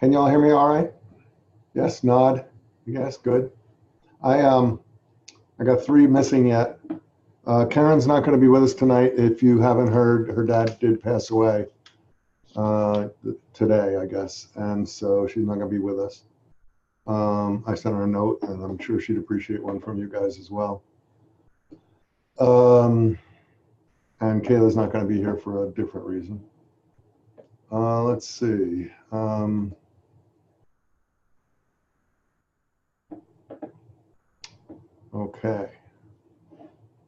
Can y'all hear me all right? Yes, nod. Yes, good. I got three missing yet. Karen's not going to be with us tonight. If you haven't heard, her dad did pass away today, I guess, and so she's not going to be with us. I sent her a note, and I'm sure she'd appreciate one from you guys as well. And Kayla's not going to be here for a different reason. Let's see. Okay.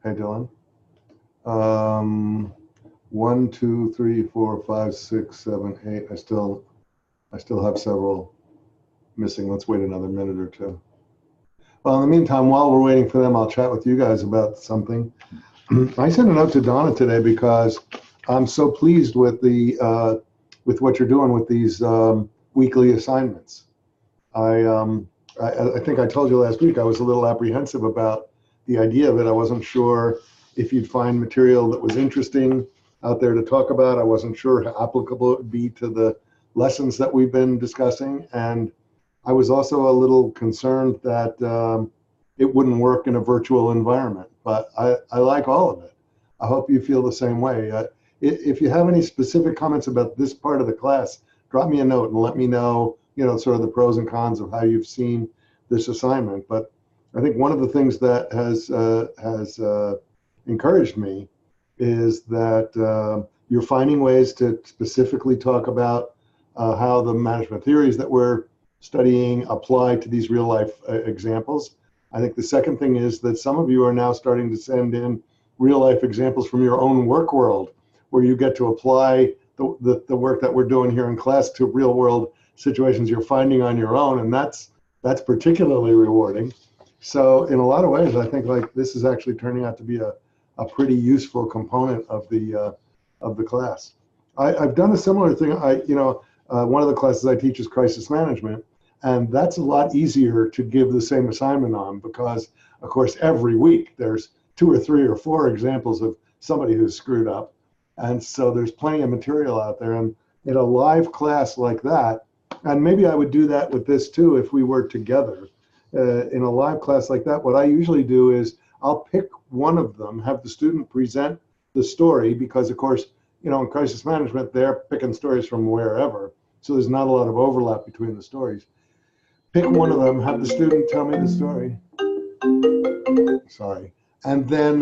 Hey, Dylan. 1, 2, 3, 4, 5, 6, 7, 8. I still have several missing. Let's wait another minute or two. Well, in the meantime, while we're waiting for them, I'll chat with you guys about something. I sent a note to Donna today because I'm so pleased with the with what you're doing with these weekly assignments. I think I told you last week I was a little apprehensive about the idea of it. I wasn't sure if you'd find material that was interesting out there to talk about. I wasn't sure how applicable it would be to the lessons that we've been discussing. And I was also a little concerned that it wouldn't work in a virtual environment, but I like all of it. I hope you feel the same way. If you have any specific comments about this part of the class, drop me a note and let me know, sort of the pros and cons of how you've seen this assignment. But I think one of the things that has encouraged me is that you're finding ways to specifically talk about how the management theories that we're studying apply to these real life examples. I think the second thing is that some of you are now starting to send in real life examples from your own work world, where you get to apply the work that we're doing here in class to real world situations you're finding on your own, and that's particularly rewarding. So in a lot of ways, I think like this is actually turning out to be a pretty useful component of the class. I've done a similar thing. One of the classes I teach is crisis management, and that's a lot easier to give the same assignment on because, of course, every week there's 2 or 3 or 4 examples of somebody who's screwed up, and so there's plenty of material out there. And in a live class like that, and maybe I would do that with this too if we were together. In a live class like that, what I usually do is I'll pick one of them, have the student present the story, because of course, in crisis management, they're picking stories from wherever. So there's not a lot of overlap between the stories. Pick one of them, have the student tell me the story. Sorry. And then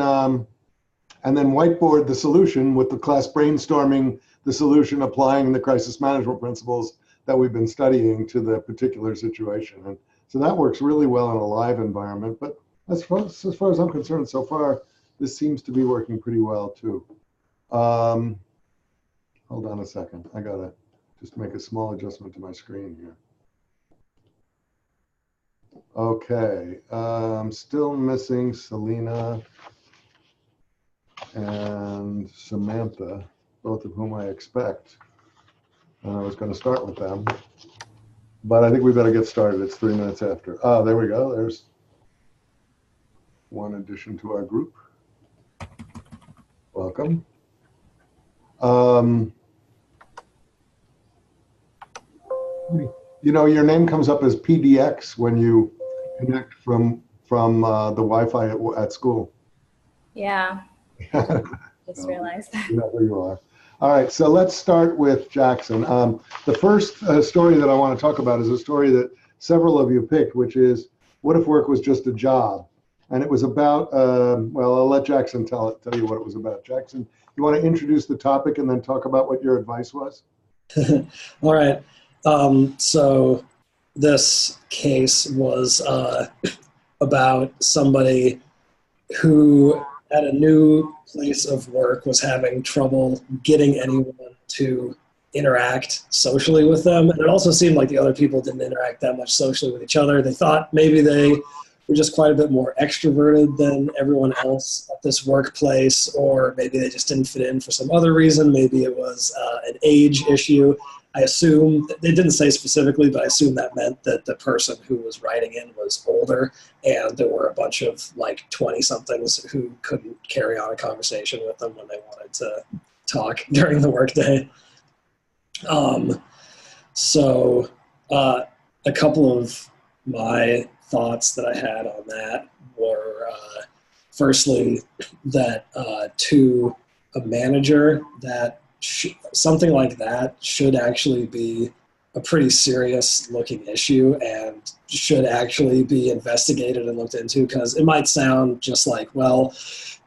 whiteboard the solution with the class brainstorming the solution, applying the crisis management principles that we've been studying to the particular situation. And so that works really well in a live environment. But as far as I'm concerned, so far, this seems to be working pretty well too. Hold on a second. I gotta just make a small adjustment to my screen here. Okay, I'm still missing Selena and Samantha, both of whom I expect. And I was going to start with them, but I think we better get started. It's 3 minutes after. Oh, there we go. There's one addition to our group. Welcome. Your name comes up as PDX when you connect from the Wi-Fi at school. Yeah, just realized that. You know where you are. All right, so let's start with Jackson. The first story that I want to talk about is a story that several of you picked, which is, what if work was just a job? And it was about, well, I'll let Jackson tell you what it was about. Jackson, you want to introduce the topic and then talk about what your advice was? All right. So this case was about somebody who at a new place of work was having trouble getting anyone to interact socially with them. And it also seemed like the other people didn't interact that much socially with each other. They thought maybe they were just quite a bit more extroverted than everyone else at this workplace, or maybe they just didn't fit in for some other reason. Maybe it was an age issue. I assume, they didn't say specifically, but I assume that meant that the person who was writing in was older, and there were a bunch of like 20-somethings who couldn't carry on a conversation with them when they wanted to talk during the workday. So A couple of my thoughts that I had on that were, firstly, that to a manager, that something like that should actually be a pretty serious looking issue and should actually be investigated and looked into, because it might sound just like, well,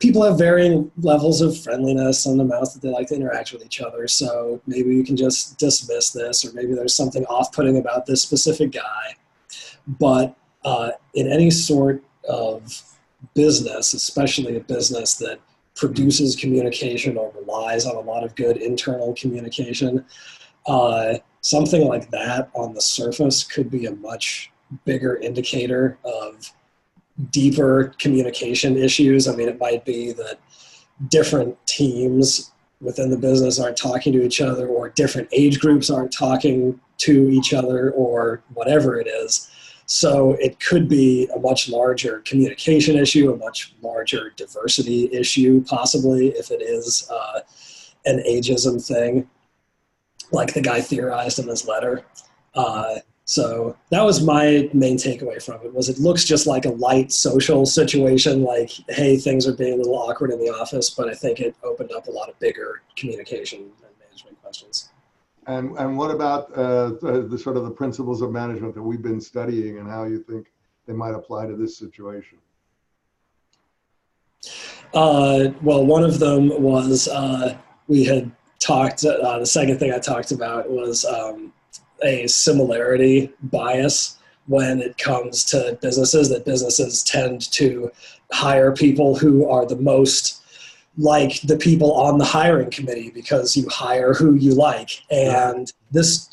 people have varying levels of friendliness and amounts that they like to interact with each other, so maybe you can just dismiss this, or maybe there's something off-putting about this specific guy. But in any sort of business, especially a business that produces communication or relies on a lot of good internal communication, something like that on the surface could be a much bigger indicator of deeper communication issues. I mean, it might be that different teams within the business aren't talking to each other, or different age groups aren't talking to each other, or whatever it is. So it could be a much larger communication issue, a much larger diversity issue, possibly, if it is an ageism thing, like the guy theorized in his letter. So that was my main takeaway from it, was it looks just like a light social situation, like, hey, things are being a little awkward in the office, but I think it opened up a lot of bigger communication and management questions. And what about the sort of the principles of management that we've been studying, and how you think they might apply to this situation? Well, one of them was we had talked, the second thing I talked about was a similarity bias when it comes to businesses, that businesses tend to hire people who are the most like the people on the hiring committee, because you hire who you like. And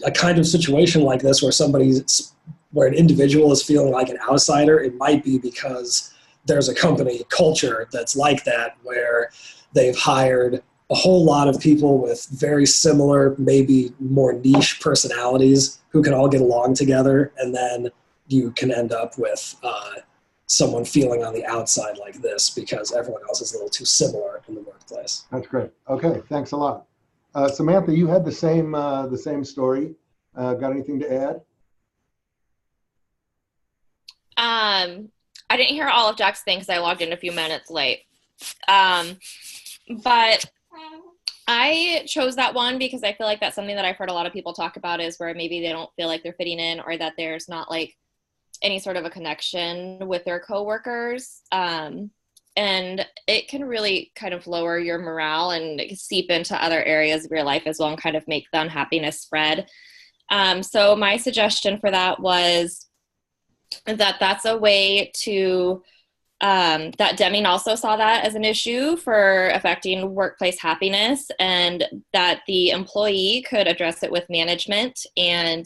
a kind of situation like this, where an individual is feeling like an outsider, it might be because there's a company culture that's like that, where they've hired a whole lot of people with very similar, maybe more niche personalities who can all get along together. And then you can end up with someone feeling on the outside like this because everyone else is a little too similar in the workplace. That's great. Okay, thanks a lot. Samantha, you had the same story. Got anything to add? I didn't hear all of Jack's thing because I logged in a few minutes late. But I chose that one because I feel like that's something that I've heard a lot of people talk about, is where maybe they don't feel like they're fitting in, or that there's not like any sort of a connection with their coworkers. And it can really kind of lower your morale and seep into other areas of your life as well, and kind of make the unhappiness spread. So my suggestion for that was that that's a way to, that Deming also saw that as an issue for affecting workplace happiness, and that the employee could address it with management and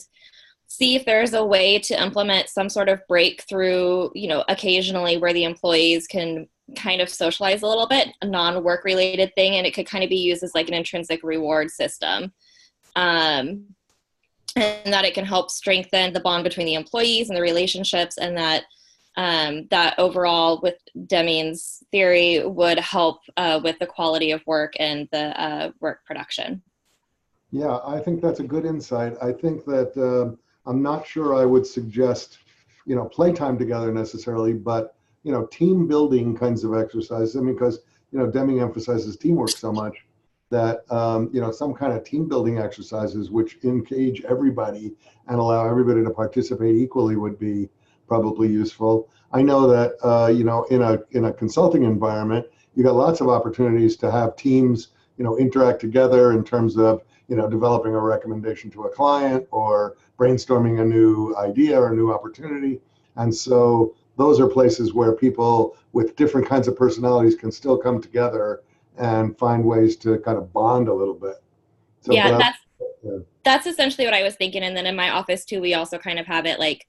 see if there's a way to implement some sort of breakthrough, occasionally, where the employees can kind of socialize a little bit, a non-work related thing, and it could kind of be used as like an intrinsic reward system. And that it can help strengthen the bond between the employees and the relationships, and that that overall, with Deming's theory, would help with the quality of work and the work production. Yeah, I think that's a good insight. I think that I'm not sure I would suggest, playtime together necessarily, but, team building kinds of exercises. I mean, because, Deming emphasizes teamwork so much that, some kind of team building exercises which engage everybody and allow everybody to participate equally would be probably useful. I know that, in a consulting environment, you got lots of opportunities to have teams, interact together in terms of, developing a recommendation to a client, or brainstorming a new idea or a new opportunity. And so those are places where people with different kinds of personalities can still come together and find ways to kind of bond a little bit. So, yeah, that's essentially what I was thinking. And then in my office too, we also kind of have it like,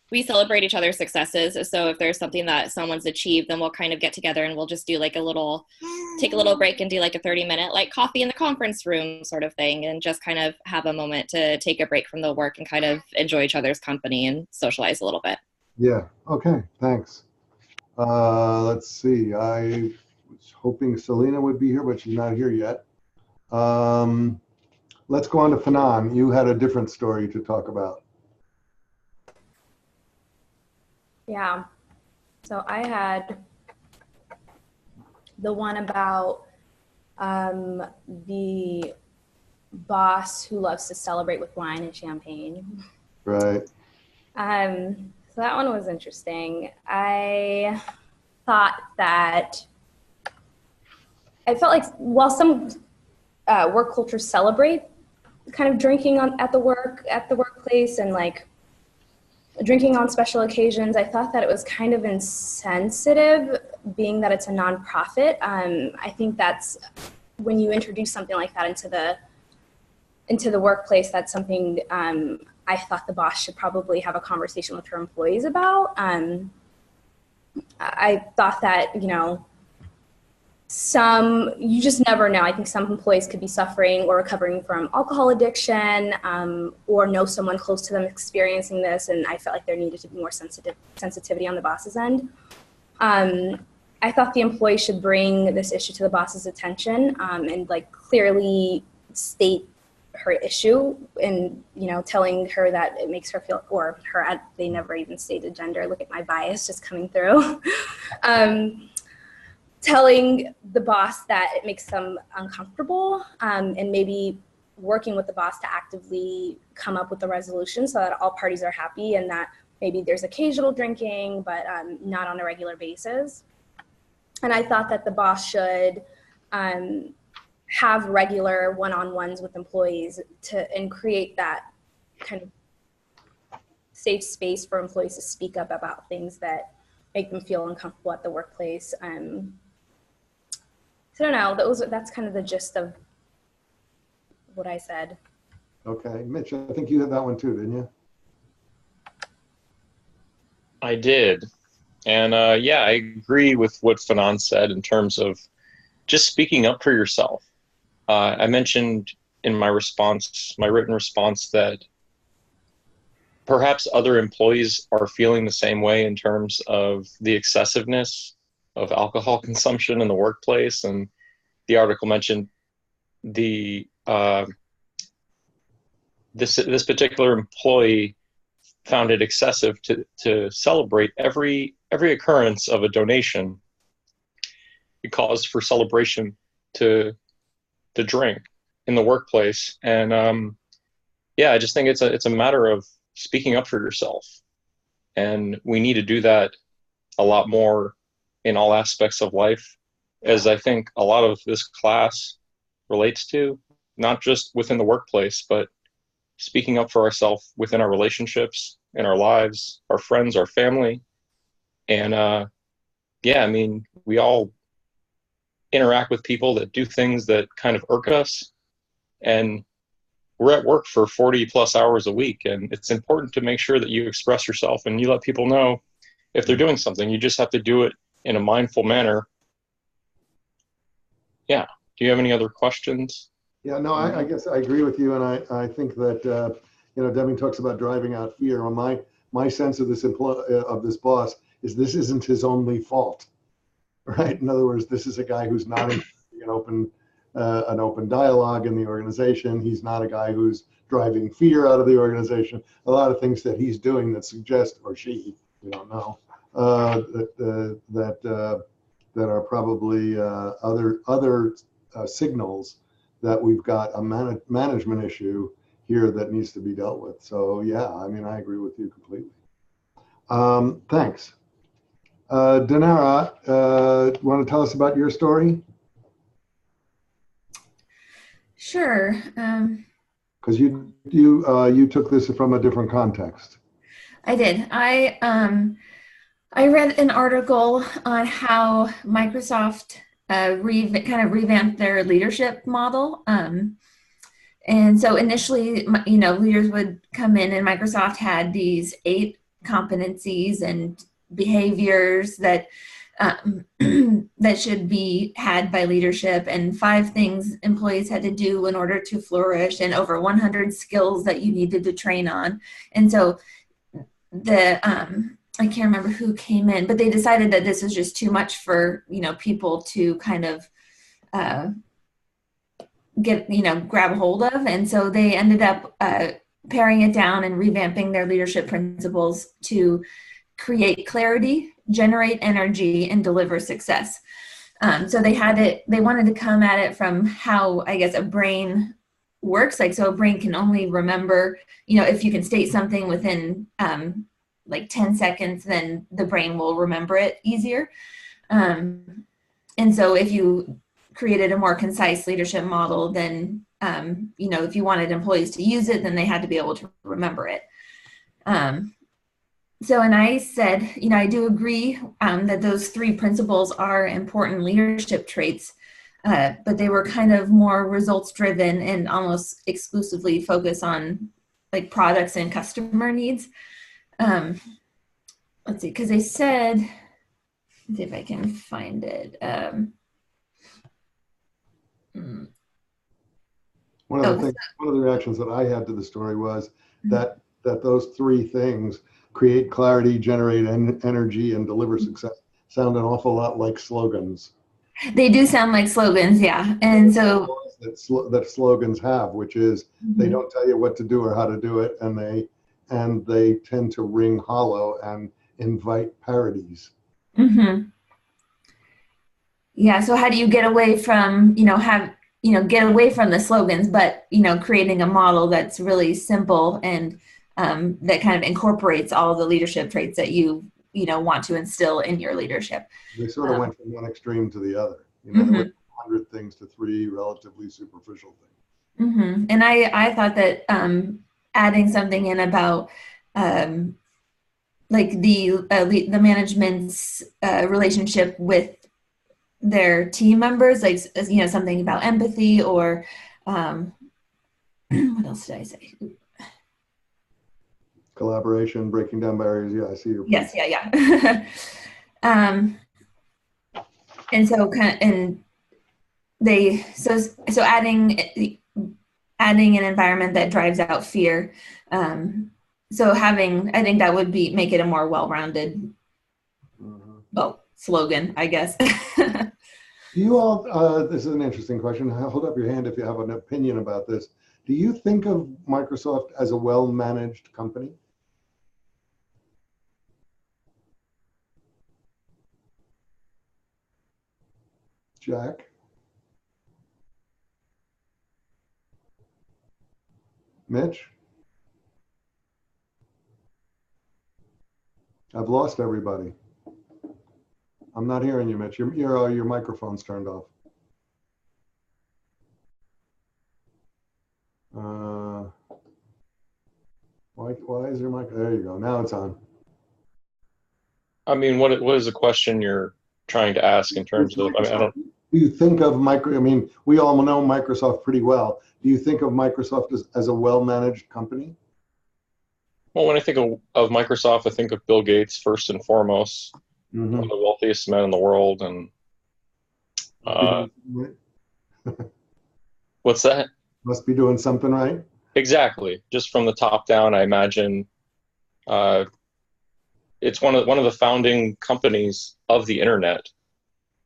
we celebrate each other's successes. So if there's something that someone's achieved, then we'll kind of get together and we'll just do like take a little break and do like a 30-minute like coffee in the conference room sort of thing, and just kind of have a moment to take a break from the work and kind of enjoy each other's company and socialize a little bit. Yeah. Okay. Thanks. Let's see. I was hoping Selena would be here, but she's not here yet. let's go on to Fanon. You had a different story to talk about. Yeah. So I had the one about the boss who loves to celebrate with wine and champagne. Right. So that one was interesting. I thought that I felt like while some work cultures celebrate kind of drinking at the workplace and like drinking on special occasions, I thought that it was kind of insensitive, being that it's a nonprofit. I think that's when you introduce something like that into the workplace, that's something I thought the boss should probably have a conversation with her employees about. I thought that, you just never know. I think some employees could be suffering or recovering from alcohol addiction, or know someone close to them experiencing this, and I felt like there needed to be more sensitivity on the boss's end. I thought the employee should bring this issue to the boss's attention, and like clearly state her issue, and telling her that it makes her feel, or her, they never even stated gender. Look at my bias just coming through. Telling the boss that it makes them uncomfortable, and maybe working with the boss to actively come up with a resolution so that all parties are happy, and that maybe there's occasional drinking, but not on a regular basis. And I thought that the boss should have regular one-on-ones with employees and create that kind of safe space for employees to speak up about things that make them feel uncomfortable at the workplace. So I don't know, that's kind of the gist of what I said. Okay, Mitch, I think you had that one too, didn't you? I did. And yeah, I agree with what Fanon said in terms of just speaking up for yourself. I mentioned in my written response, that perhaps other employees are feeling the same way in terms of the excessiveness of alcohol consumption in the workplace. And the article mentioned this particular employee found it excessive to celebrate every occurrence of a donation. It caused for celebration to drink in the workplace. And yeah, I just think it's a matter of speaking up for yourself. And we need to do that a lot more in all aspects of life, as I think a lot of this class relates to, not just within the workplace, but speaking up for ourselves within our relationships, in our lives, our friends, our family. And yeah, I mean, we all interact with people that do things that kind of irk us, and we're at work for 40 plus hours a week, and it's important to make sure that you express yourself and you let people know if they're doing something. You just have to do it in a mindful manner. Yeah. Do you have any other questions? Yeah, no, I guess I agree with you, and I think that Deming talks about driving out fear. Well, my sense of this boss is this isn't his only fault, right? In other words, this is a guy who's not in an open dialogue in the organization. He's not a guy who's driving fear out of the organization. A lot of things that he's doing that suggest, or she, we don't know, that are probably other signals that we've got a management issue here that needs to be dealt with. So yeah, I mean, I agree with you completely. Thanks. Dinara, want to tell us about your story? Sure. Because you took this from a different context. I did. I read an article on how Microsoft kind of revamped their leadership model. And so initially, leaders would come in, and Microsoft had these 8 competencies and behaviors that that should be had by leadership, and 5 things employees had to do in order to flourish, and over 100 skills that you needed to train on. And so I can't remember who came in, but they decided that this was just too much for people to kind of grab hold of. And so they ended up paring it down and revamping their leadership principles to create clarity, generate energy, and deliver success. So they wanted to come at it from how, I guess, a brain works. Like, so a brain can only remember, if you can state something within like 10 seconds, then the brain will remember it easier. And so if you created a more concise leadership model, then, if you wanted employees to use it, then they had to be able to remember it. And I said, I do agree that those 3 principles are important leadership traits, but they were kind of more results driven and almost exclusively focus on like products and customer needs. Let's see, because they said, let's see if I can find it. One of the reactions that I had to the story was that those 3 things, create clarity, generate energy, and deliver success, sound an awful lot like slogans. They do sound like slogans, yeah. And so that slogans have, which is they don't tell you what to do or how to do it, and they tend to ring hollow and invite parodies. Yeah. So how do you get away from get away from the slogans, but creating a model that's really simple and that kind of incorporates all the leadership traits that you want to instill in your leadership. They sort of went from one extreme to the other. They went from 100 things to 3 relatively superficial things. And I thought that adding something in about like the management's relationship with their team members, like something about empathy or what else did I say? Collaboration, breaking down barriers. Yeah, I see your point. Yes, yeah. And so so adding an environment that drives out fear. So I think that would make it a more well-rounded, slogan, I guess. You all, this is an interesting question. Hold up your hand if you have an opinion about this. Do you think of Microsoft as a well-managed company? Jack? Mitch? I've lost everybody. I'm not hearing you, Mitch. Your microphone's turned off. Why is your mic? There you go. Now it's on. I mean, what is the question you're trying to ask in terms of? I don't. Do you think of we all know Microsoft pretty well. Do you think of Microsoft as a well-managed company? Well, when I think of Microsoft, I think of Bill Gates first and foremost, one of the wealthiest men in the world, and what's that? Must be doing something right. Exactly. Just from the top down, I imagine it's one of the founding companies of the internet,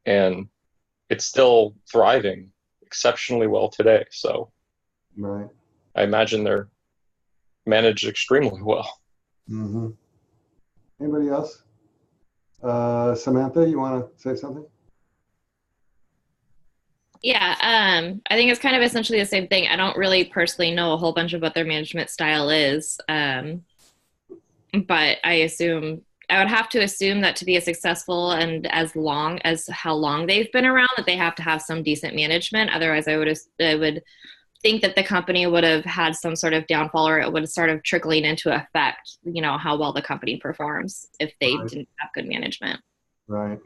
and it's still thriving exceptionally well today. So, right. I imagine they're managed extremely well. Anybody else? Samantha, you want to say something? Yeah, I think it's kind of essentially the same thing. I don't really personally know a whole bunch of what their management style is, but I would have to assume that to be as successful and as long as how long they've been around, that they have to have some decent management. Otherwise, I would think that the company would have had some sort of downfall, or it would start of trickling into effect, how well the company performs if they didn't have good management. Right.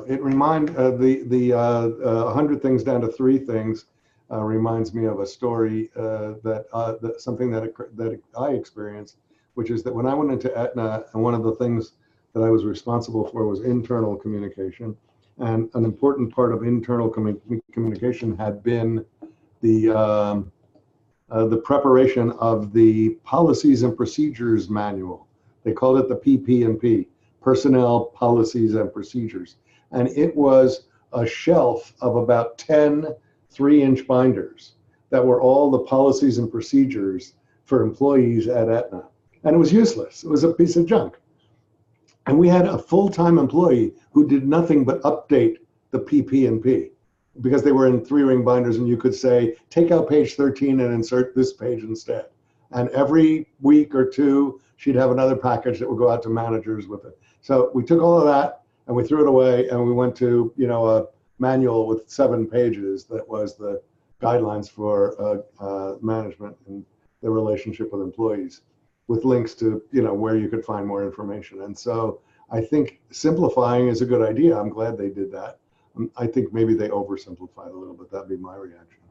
It reminds the 100 things down to 3 things reminds me of a story that something that I experienced, which is that when I went into Aetna, and one of the things that I was responsible for was internal communication, and an important part of internal communication had been the preparation of the policies and procedures manual. They called it the PP&P. Personnel, Policies, and Procedures. And it was a shelf of about 10 3-inch binders that were all the policies and procedures for employees at Aetna. And it was useless. It was a piece of junk. And we had a full-time employee who did nothing but update the PP&P because they were in 3-ring binders, and you could say, take out page 13 and insert this page instead. And every week or two, she'd have another package that would go out to managers with it. So we took all of that and we threw it away, and we went to, a manual with 7 pages that was the guidelines for management and the relationship with employees, with links to, where you could find more information. And so I think simplifying is a good idea. I'm glad they did that. I think maybe they oversimplified a little bit. That'd be my reaction.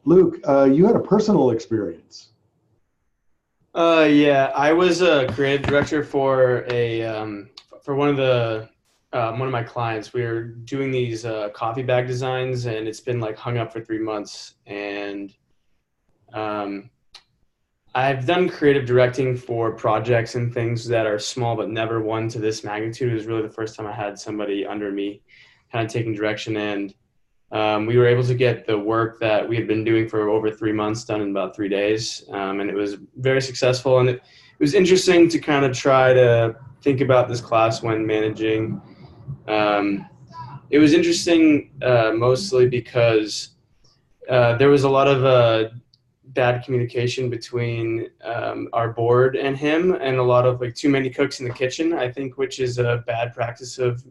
Luke, you had a personal experience. Yeah, I was a creative director for one of my clients. We were doing these coffee bag designs, and it's been like hung up for 3 months. And I've done creative directing for projects and things that are small, but never one to this magnitude. It was really the first time I had somebody under me kind of taking direction, and we were able to get the work that we had been doing for over 3 months done in about 3 days. And it was very successful. And it was interesting to kind of try to think about this class when managing. It was interesting mostly because there was a lot of bad communication between our board and him, and a lot of too many cooks in the kitchen, I think, which is a bad practice of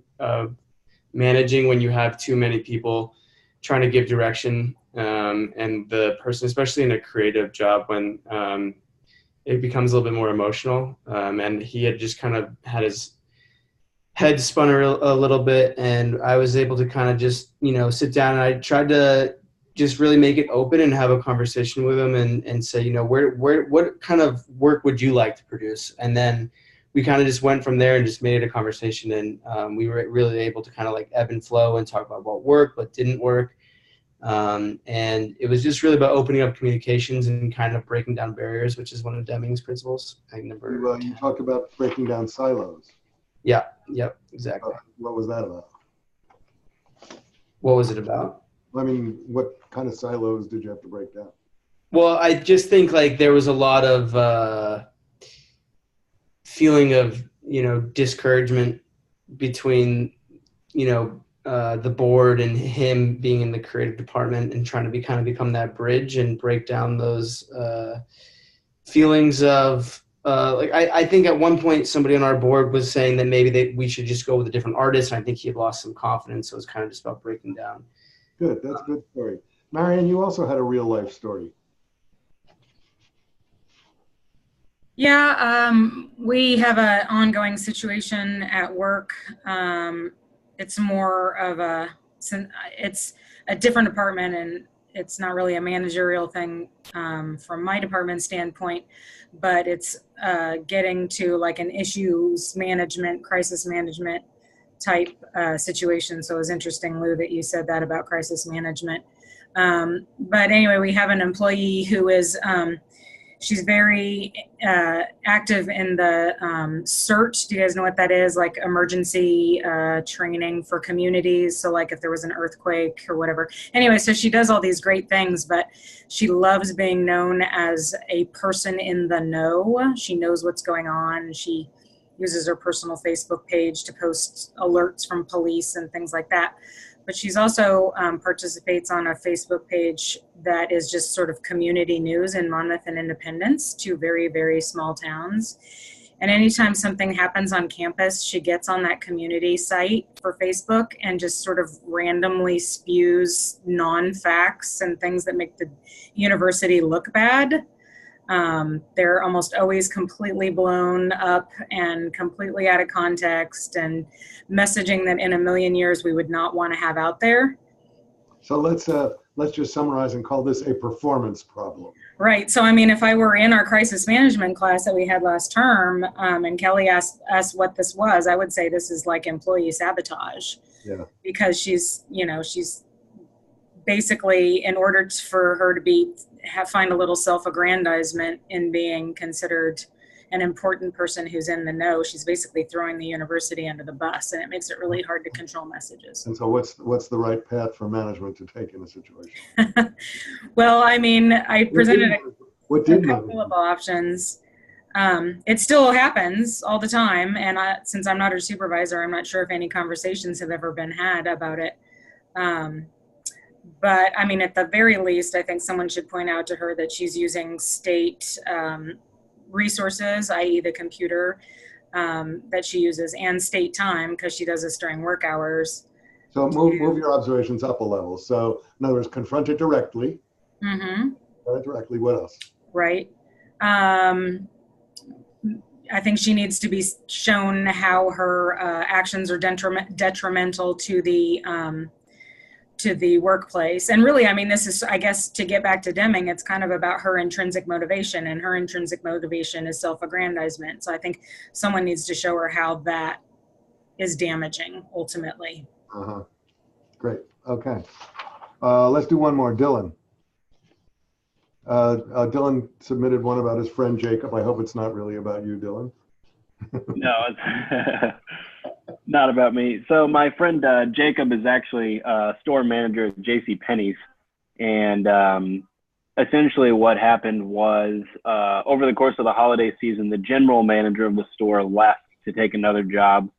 managing when you have too many people trying to give direction, and the person, especially in a creative job, when it becomes a little bit more emotional, and he had just kind of had his head spun a little bit, and I was able to kind of just sit down, and I tried to just really make it open and have a conversation with him and say, what kind of work would you like to produce? And then we kind of just went from there and just made it a conversation. And we were really able to kind of ebb and flow and talk about what worked, what didn't work. And it was just really about opening up communications and kind of breaking down barriers, which is one of Deming's principles. Well, you talked about breaking down silos. Yeah, yep, exactly. What was that about? What was it about? I mean, what kind of silos did you have to break down? Well, I just think there was a lot of feeling of, discouragement between, the board and him being in the creative department, and trying to become that bridge and break down those feelings of, I think at one point somebody on our board was saying that maybe we should just go with a different artist. And I think he had lost some confidence. So it was kind of just about breaking down. Good. That's a good story. Marion, you also had a real life story. Yeah, we have an ongoing situation at work. It's more of it's a different department, and it's not really a managerial thing from my department standpoint, but it's getting to an issues management, crisis management type situation. So it was interesting, Lou, that you said that about crisis management. But anyway, we have an employee who is, she's very active in the CERT. Do you guys know what that is? Emergency training for communities. So if there was an earthquake or whatever. Anyway, so she does all these great things, but she loves being known as a person in the know. She knows what's going on. She uses her personal Facebook page to post alerts from police and things like that. But she's also participates on a Facebook page that is just sort of community news in Monmouth and Independence, 2 very, very small towns. And anytime something happens on campus, she gets on that community site for Facebook and just sort of randomly spews non-facts and things that make the university look bad. They're almost always completely blown up and completely out of context, and messaging that in a million years we would not want to have out there. So let's just summarize and call this a performance problem. Right. So I mean, if I were in our crisis management class that we had last term, and Kelly asked us what this was, I would say this is employee sabotage. Yeah. Because she's basically, in order for her to find a little self-aggrandizement in being considered, an important person who's in the know. She's basically throwing the university under the bus, and it makes it really hard to control messages. And so what's the right path for management to take in a situation? Well, I mean, I presented a couple of options. It still happens all the time, and since I'm not her supervisor, I'm not sure if any conversations have ever been had about it. But I mean, at the very least, I think someone should point out to her that she's using state resources, i.e. the computer that she uses, and state time, because she does this during work hours. So move your observations up a level. So in other words, confront it directly. Mm-hmm. Confront it directly. What else? Right. I think she needs to be shown how her actions are detrimental to the workplace. And really, I mean, this is, I guess, to get back to Deming, it's kind of about her intrinsic motivation, and her intrinsic motivation is self-aggrandizement. So I think someone needs to show her how that is damaging ultimately. Great. Okay. Let's do one more. Dylan. Dylan submitted one about his friend Jacob. I hope it's not really about you, Dylan. No, it's not about me. So my friend Jacob is actually a store manager at JCPenney's, and essentially what happened was over the course of the holiday season, the general manager of the store left to take another job,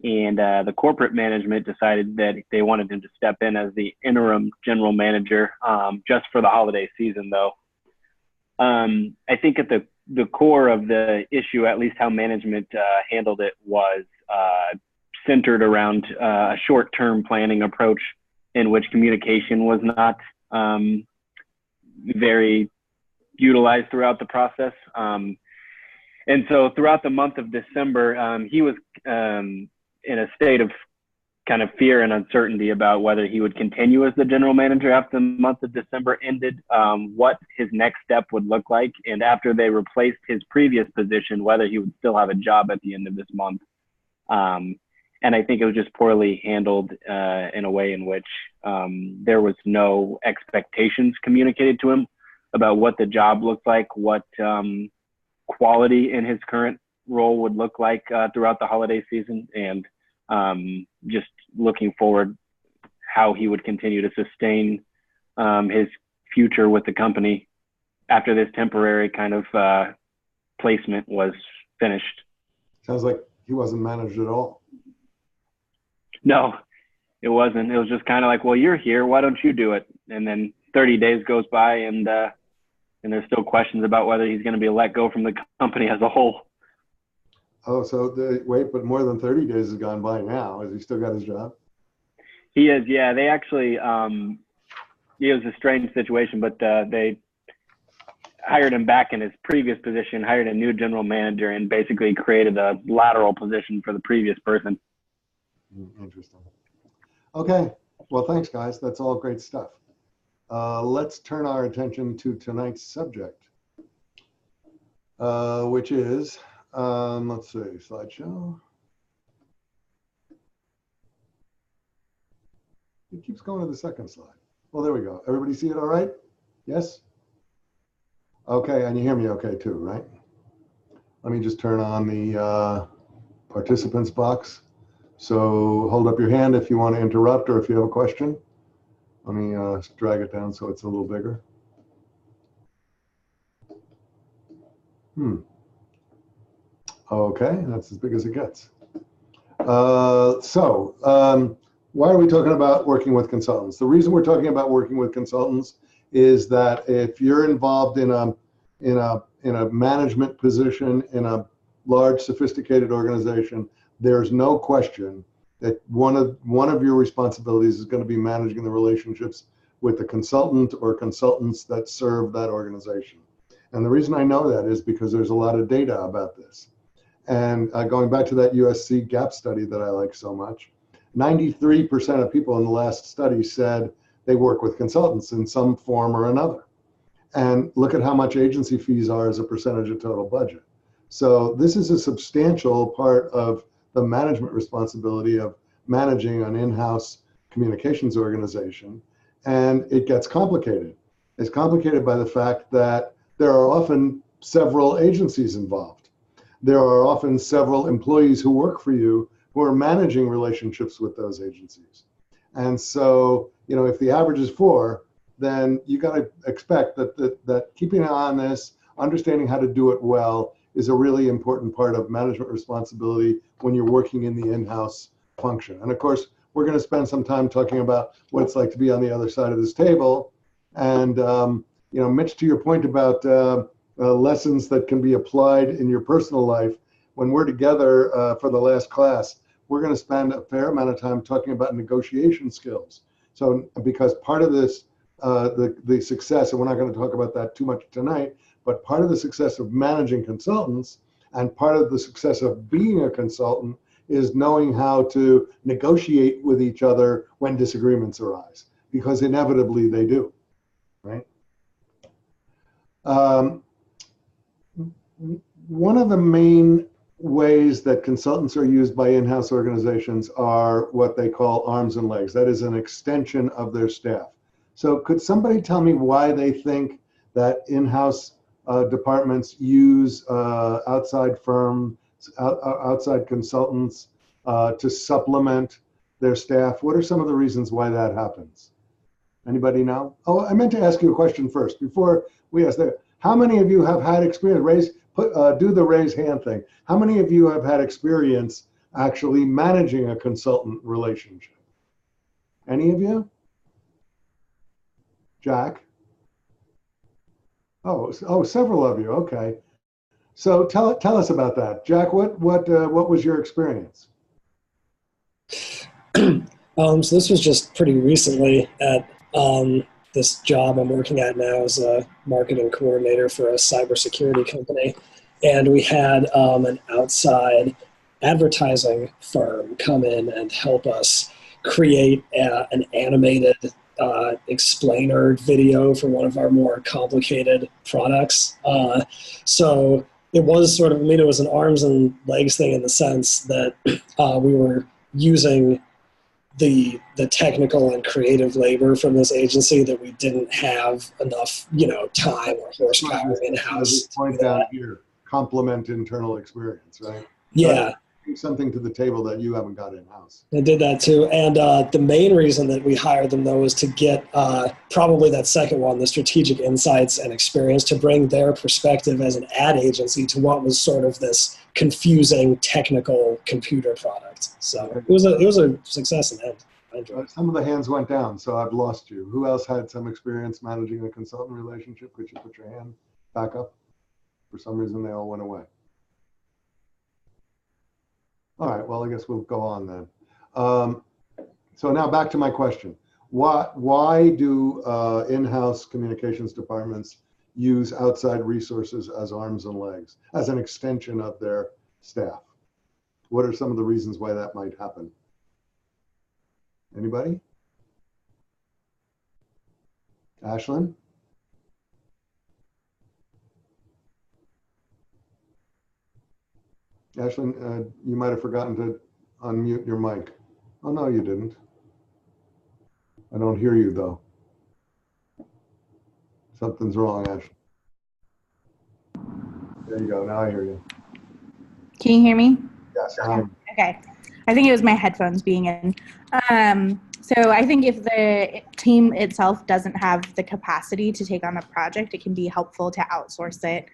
and the corporate management decided that they wanted him to step in as the interim general manager just for the holiday season, though. I think at the core of the issue, at least how management handled it, was centered around a short-term planning approach in which communication was not very utilized throughout the process. And so throughout the month of December, he was in a state of kind of fear and uncertainty about whether he would continue as the general manager after the month of December ended, what his next step would look like, and after they replaced his previous position, whether he would still have a job at the end of this month. And I think it was just poorly handled in a way in which there was no expectations communicated to him about what the job looked like, what quality in his current role would look like throughout the holiday season, and just looking forward how he would continue to sustain his future with the company after this temporary kind of placement was finished. Sounds like he wasn't managed at all. No, it wasn't. It was just kind of like, well, you're here, why don't you do it? And then 30 days goes by, and there's still questions about whether he's going to be let go from the company as a whole. Oh, so wait, but more than 30 days has gone by now. Has he still got his job? He is, yeah. They actually, it was a strange situation, but they hired him back in his previous position, hired a new general manager, and basically created a lateral position for the previous person. Interesting. Okay. Well, thanks, guys. That's all great stuff. Let's turn our attention to tonight's subject, which is, let's see, slideshow. It keeps going to the second slide. Well, there we go. Everybody see it all right? Yes? Okay, and you hear me okay too, right? Let me just turn on the participants box. So hold up your hand if you want to interrupt or if you have a question. Let me drag it down so it's a little bigger. Okay, that's as big as it gets. Why are we talking about working with consultants? The reason we're talking about working with consultants is that if you're involved in a management position in a large, sophisticated organization, there's no question that one of your responsibilities is going to be managing the relationships with the consultant or consultants that serve that organization. And the reason I know that is because there's a lot of data about this. And going back to that USC gap study that I like so much, 93% of people in the last study said they work with consultants in some form or another. And look at how much agency fees are as a percentage of total budget. So this is a substantial part of the management responsibility of managing an in-house communications organization. And it gets complicated. It's complicated by the fact that there are often several agencies involved. there are often several employees who work for you who are managing relationships with those agencies. And so, you know, if the average is 4, then you got to expect that keeping an eye on this, understanding how to do it well, is a really important part of management responsibility when you're working in the in-house function. And of course, we're going to spend some time talking about what it's like to be on the other side of this table. And, you know, Mitch, to your point about lessons that can be applied in your personal life, when we're together for the last class, we're going to spend a fair amount of time talking about negotiation skills. So because part of this, the success, and we're not going to talk about that too much tonight, but part of the success of managing consultants and part of the success of being a consultant is knowing how to negotiate with each other when disagreements arise, because inevitably they do, right? One of the main ways that consultants are used by in-house organizations are what they call arms and legs. That is an extension of their staff. So could somebody tell me why they think that in-house departments use outside firms, outside consultants to supplement their staff? What are some of the reasons why that happens? Anybody know? Oh, I meant to ask you a question first before we ask that. How many of you have had experience? Do the raise hand thing. How many of you have had experience actually managing a consultant relationship? Any of you? Jack? Oh, several of you. Okay. So tell us about that, Jack. What was your experience? So this was just pretty recently at this job I'm working at now as a marketing coordinator for a cybersecurity company. And we had an outside advertising firm come in and help us create an animated explainer video for one of our more complicated products. So it was sort of, I mean, it was an arms and legs thing in the sense that we were using the technical and creative labor from this agency that we didn't have enough, you know, time or horsepower in-house. Point down here, complement internal experience, right? Yeah. Bring something to the table that you haven't got in-house. I did that too. And the main reason that we hired them, though, was to get probably that second one, the strategic insights and experience, to bring their perspective as an ad agency to what was sort of this confusing technical computer product. So it was a success in the end. I enjoyed it. Some of the hands went down, so I've lost you. Who else had some experience managing a consultant relationship? Could you put your hand back up? For some reason, they all went away. All right, well, I guess we'll go on then. So now back to my question. Why do in-house communications departments use outside resources as arms and legs, as an extension of their staff? What are some of the reasons why that might happen? Anybody? Ashlyn? Ashlyn, you might have forgotten to unmute your mic. Oh, no, you didn't. I don't hear you, though. Something's wrong, Ashlyn. There you go. Now I hear you. Can you hear me? Yes. Okay. I think it was my headphones being in. So I think if the team itself doesn't have the capacity to take on a project, it can be helpful to outsource it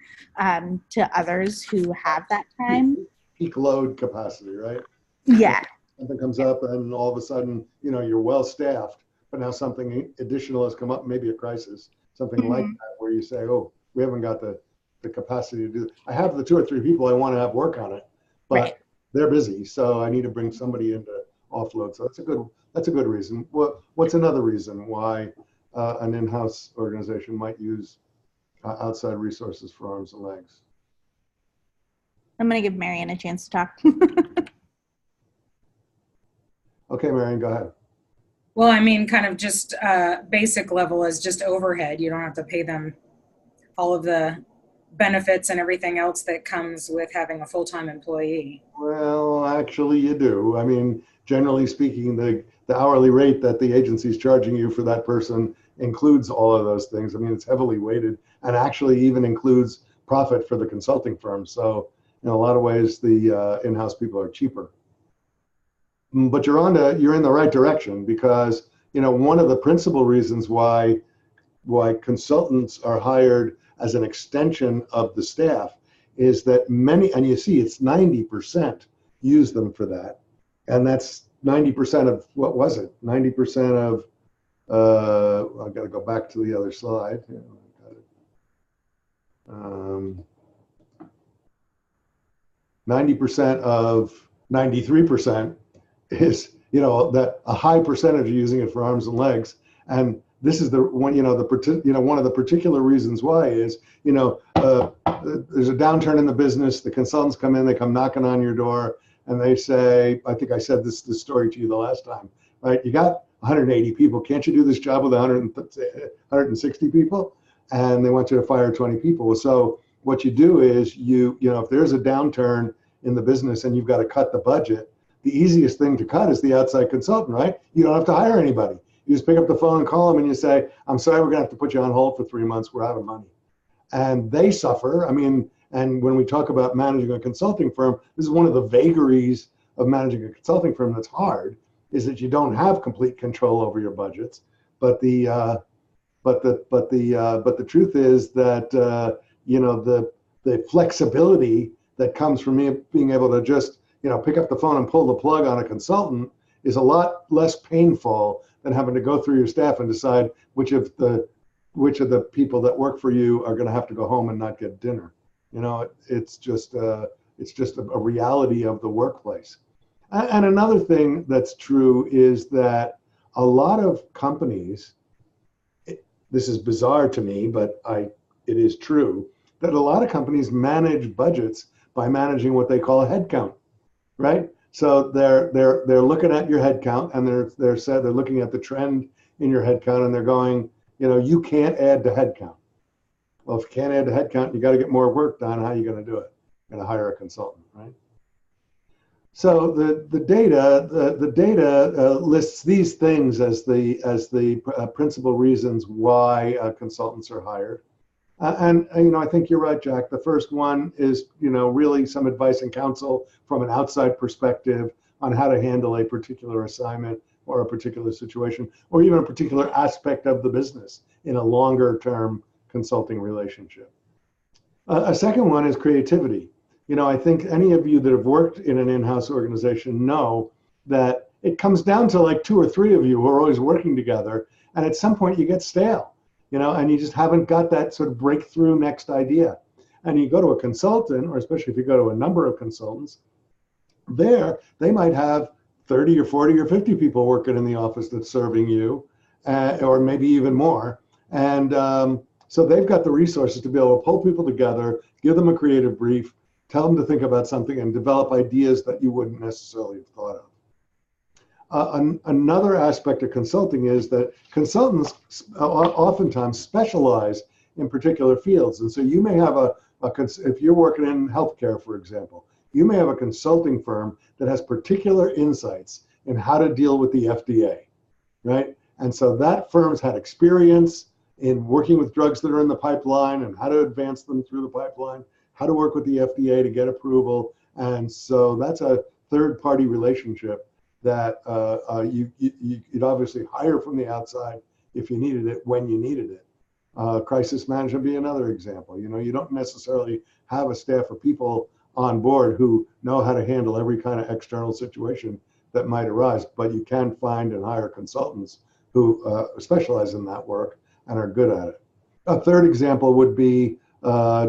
to others who have that time. Peak load capacity, right? Yeah. Something comes up and all of a sudden, you know, you're well staffed, but now something additional has come up, maybe a crisis, something like that, where you say, oh, we haven't got the capacity to do it. I have the 2 or 3 people I want to have work on it, but they're busy, so I need to bring somebody in to offload. So that's a good reason. What's another reason why an in-house organization might use outside resources for arms and legs? I'm going to give Marian a chance to talk. Okay, Marian, go ahead. Well, I mean, kind of just basic level is just overhead. You don't have to pay them all of the benefits and everything else that comes with having a full-time employee. Well, actually you do. I mean, generally speaking, the hourly rate that the agency is charging you for that person includes all of those things. I mean, it's heavily weighted and actually even includes profit for the consulting firm. So In a lot of ways, the in-house people are cheaper. But you're in the right direction, because one of the principal reasons why consultants are hired as an extension of the staff is that many, and you see it's 90% use them for that, and that's 90% of, what was it? 90% of I've got to go back to the other slide. Yeah, I got it. 90% of 93% is, that a high percentage are using it for arms and legs. And this is the one, one of the particular reasons why is, there's a downturn in the business. The consultants come in, they come knocking on your door, and they say, I think I said this story to you the last time, right? You got 180 people. Can't you do this job with 160 people? And they want you to fire 20 people. So what you do is if there's a downturn in the business and you've got to cut the budget, the easiest thing to cut is the outside consultant, right? You don't have to hire anybody. You just pick up the phone and call them and you say, I'm sorry, we're going to have to put you on hold for 3 months. We're out of money. And they suffer. I mean, and when we talk about managing a consulting firm, this is one of the vagaries of managing a consulting firm that's hard, is that you don't have complete control over your budgets. But the truth is that the flexibility that comes from me being able to just pick up the phone and pull the plug on a consultant is a lot less painful than having to go through your staff and decide which of the people that work for you are going to have to go home and not get dinner. It's just a reality of the workplace. And another thing that's true is that a lot of companies, this is bizarre to me, but it is true, that a lot of companies manage budgets by managing what they call a headcount, right? So they're looking at your headcount, and they're looking at the trend in your headcount, and they're going, you can't add to headcount. Well, if you can't add to headcount, you got to get more work done. How are you going to do it? You're going to hire a consultant, right? So the data lists these things as the principal reasons why consultants are hired. And I think you're right, Jack. The first one is really some advice and counsel from an outside perspective on how to handle a particular assignment or a particular situation, or even a particular aspect of the business in a longer term consulting relationship. A second one is creativity. I think any of you that have worked in an in-house organization know that it comes down to like 2 or 3 of you who are always working together, and at some point you get stale, and you just haven't got that sort of breakthrough next idea. And you go to a consultant, or especially if you go to a number of consultants, they might have 30 or 40 or 50 people working in the office that's serving you, or maybe even more. And so they've got the resources to be able to pull people together, give them a creative brief, tell them to think about something, and develop ideas that you wouldn't necessarily have thought of. Another aspect of consulting is that consultants oftentimes specialize in particular fields. And so you may have if you're working in healthcare, for example, you may have a consulting firm that has particular insights in how to deal with the FDA, right? And so that firm's had experience in working with drugs that are in the pipeline and how to advance them through the pipeline, how to work with the FDA to get approval. And so that's a third-party relationship that you'd obviously hire from the outside if you needed it, when you needed it. Crisis management would be another example. You don't necessarily have a staff of people on board who know how to handle every kind of external situation that might arise, but you can find and hire consultants who specialize in that work and are good at it. A third example would be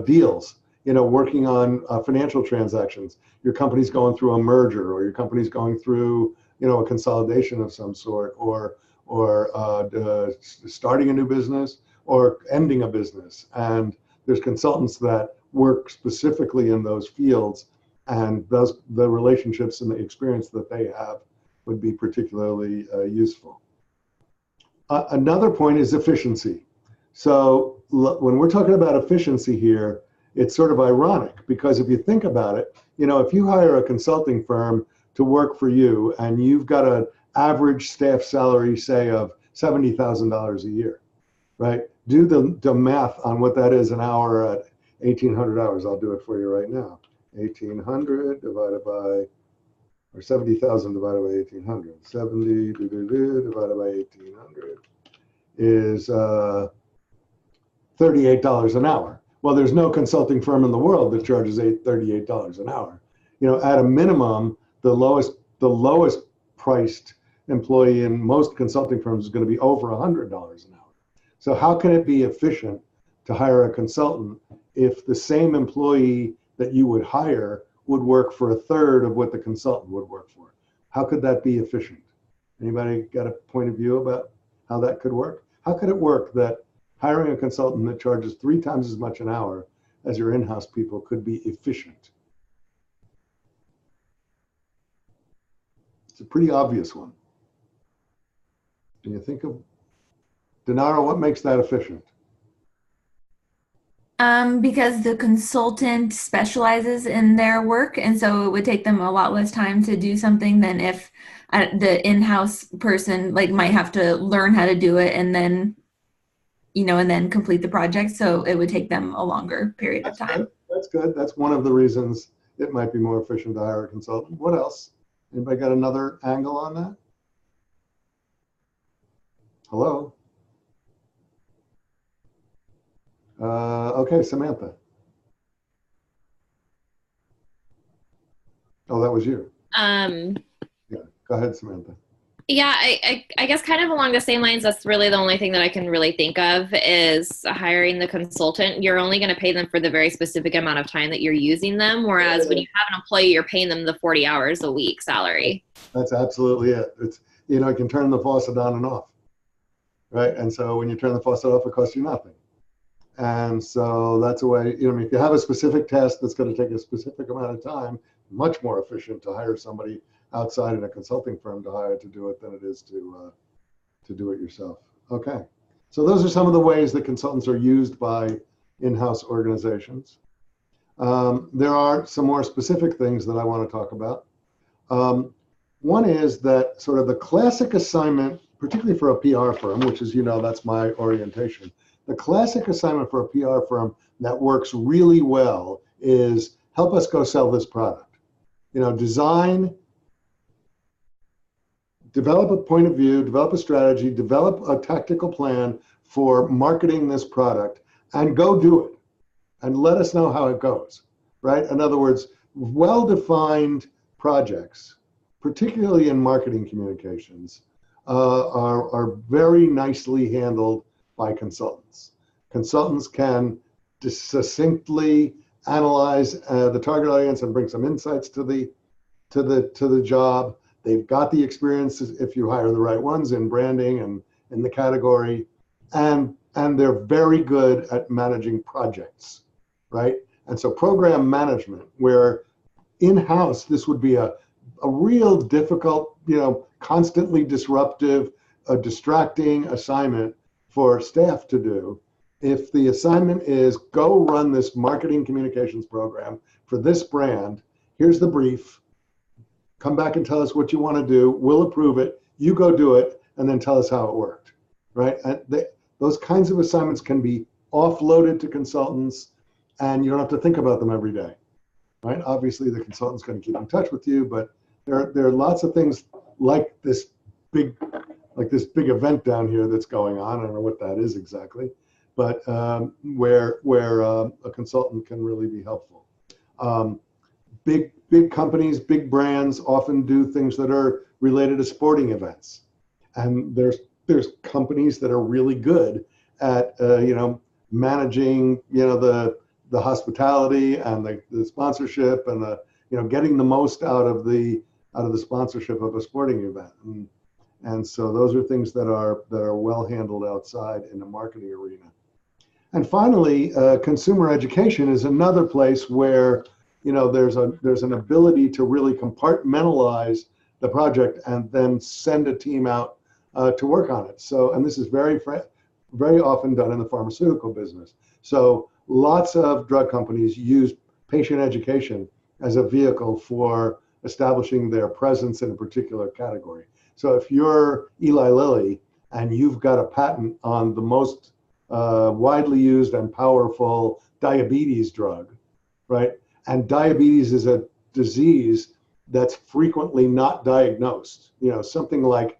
deals. Working on financial transactions. Your company's going through a merger, or your company's going through, a consolidation of some sort, or starting a new business, or ending a business. And there's consultants that work specifically in those fields, and the relationships and the experience that they have would be particularly useful. Another point is efficiency. So when we're talking about efficiency here, it's sort of ironic, because if you think about it, if you hire a consulting firm to work for you and you've got an average staff salary, say, of $70,000 a year, right? Do the math on what that is an hour at 1,800 hours. I'll do it for you right now. 1800 divided by, or 70,000 divided by 1800. 70 divided by 1800 is $38 an hour. Well, there's no consulting firm in the world that charges $38 an hour. You know, at a minimum, the lowest priced employee in most consulting firms is going to be over $100 an hour. So how can it be efficient to hire a consultant if the same employee that you would hire would work for a third of what the consultant would work for? How could that be efficient? Anybody got a point of view about how that could work? How could it work that hiring a consultant that charges 3 times as much an hour as your in-house people could be efficient? It's a pretty obvious one. Can you think of, Denaro, what makes that efficient? Because the consultant specializes in their work, and so it would take them a lot less time to do something than if the in-house person might have to learn how to do it and then, and then complete the project. So it would take them a longer period of time. That's good. That's one of the reasons it might be more efficient to hire a consultant. What else? Anybody got another angle on that? Hello? Okay, Samantha. Oh, that was you. Yeah, go ahead, Samantha. Yeah, I guess kind of along the same lines, that's really the only thing that I can really think of is hiring the consultant. You're only going to pay them for the very specific amount of time that you're using them, whereas when you have an employee, you're paying them the 40 hours a week salary. That's absolutely it. It's, you can turn the faucet on and off, right? And so when you turn the faucet off, it costs you nothing. And so that's a way, if you have a specific test that's going to take a specific amount of time, much more efficient to hire somebody outside in a consulting firm to hire to do it than it is to do it yourself. Okay, so those are some of the ways that consultants are used by in-house organizations. There are some more specific things that I want to talk about. One is that sort of the classic assignment, particularly for a PR firm, which is, that's my orientation. The classic assignment for a PR firm that works really well is help us go sell this product. Design, develop a point of view, develop a strategy, develop a tactical plan for marketing this product, and go do it. And let us know how it goes, right? In other words, well-defined projects, particularly in marketing communications, are very nicely handled by consultants. Consultants can succinctly analyze the target audience and bring some insights to the job. They've got the experience, if you hire the right ones, in branding and in the category, and they're very good at managing projects, right? And so program management, where in-house this would be a real difficult, constantly disruptive, distracting assignment for staff to do. If the assignment is go run this marketing communications program for this brand, here's the brief, come back and tell us what you want to do, we'll approve it, you go do it, and then tell us how it worked, right? And those kinds of assignments can be offloaded to consultants, and you don't have to think about them every day, right? Obviously, the consultant's going to keep in touch with you, but there are lots of things like this big event down here that's going on. I don't know what that is exactly, but where a consultant can really be helpful. Big companies, big brands often do things that are related to sporting events, and there's companies that are really good at managing the hospitality and the sponsorship and the getting the most out of the sponsorship of a sporting event. And so those are things that are well handled outside in the marketing arena. And finally, consumer education is another place where there's an ability to really compartmentalize the project and then send a team out to work on it. So, and this is very often done in the pharmaceutical business. So lots of drug companies use patient education as a vehicle for establishing their presence in a particular category. So if you're Eli Lilly and you've got a patent on the most widely used and powerful diabetes drug, right? And diabetes is a disease that's frequently not diagnosed. You know, something like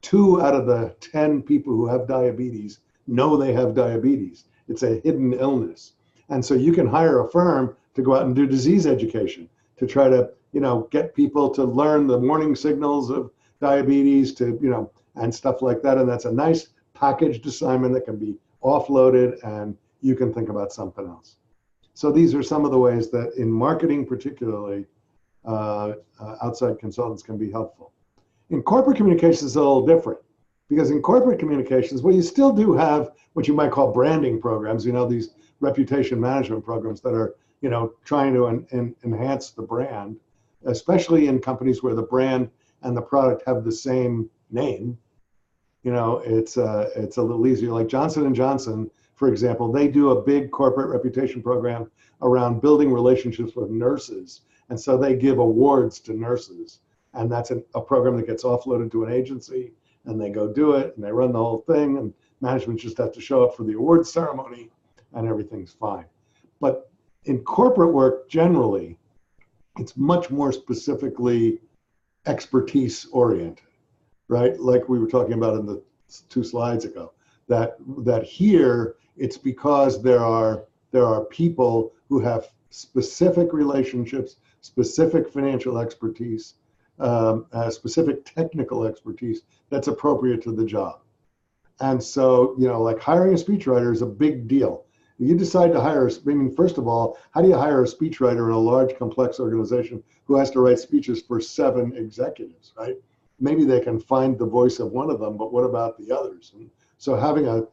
2 out of the 10 people who have diabetes know they have diabetes. It's a hidden illness. And so you can hire a firm to go out and do disease education to try to, you know, get people to learn the warning signals of diabetes, to, you know, and stuff like that. And that's a nice packaged assignment that can be offloaded, and you can think about something else. So these are some of the ways that in marketing particularly, outside consultants can be helpful. In corporate communications, it's a little different, because in corporate communications, well, you still do have what you might call branding programs, you know, these reputation management programs that are, you know, trying to enhance the brand, especially in companies where the brand and the product have the same name. You know, it's a little easier. Like Johnson & Johnson, for example, they do a big corporate reputation program around building relationships with nurses. And so they give awards to nurses. And that's a program that gets offloaded to an agency, and they go do it, and they run the whole thing, and management just have to show up for the awards ceremony, and everything's fine. But in corporate work, generally, it's much more specifically expertise oriented, right? Like we were talking about in the 2 slides ago, that here it's because there are people who have specific relationships, specific financial expertise, specific technical expertise that's appropriate to the job. And so, you know, like hiring a speechwriter is a big deal. You decide to hire, I mean, first of all, how do you hire a speechwriter in a large, complex organization who has to write speeches for 7 executives, right? Maybe they can find the voice of one of them, but what about the others? And so having a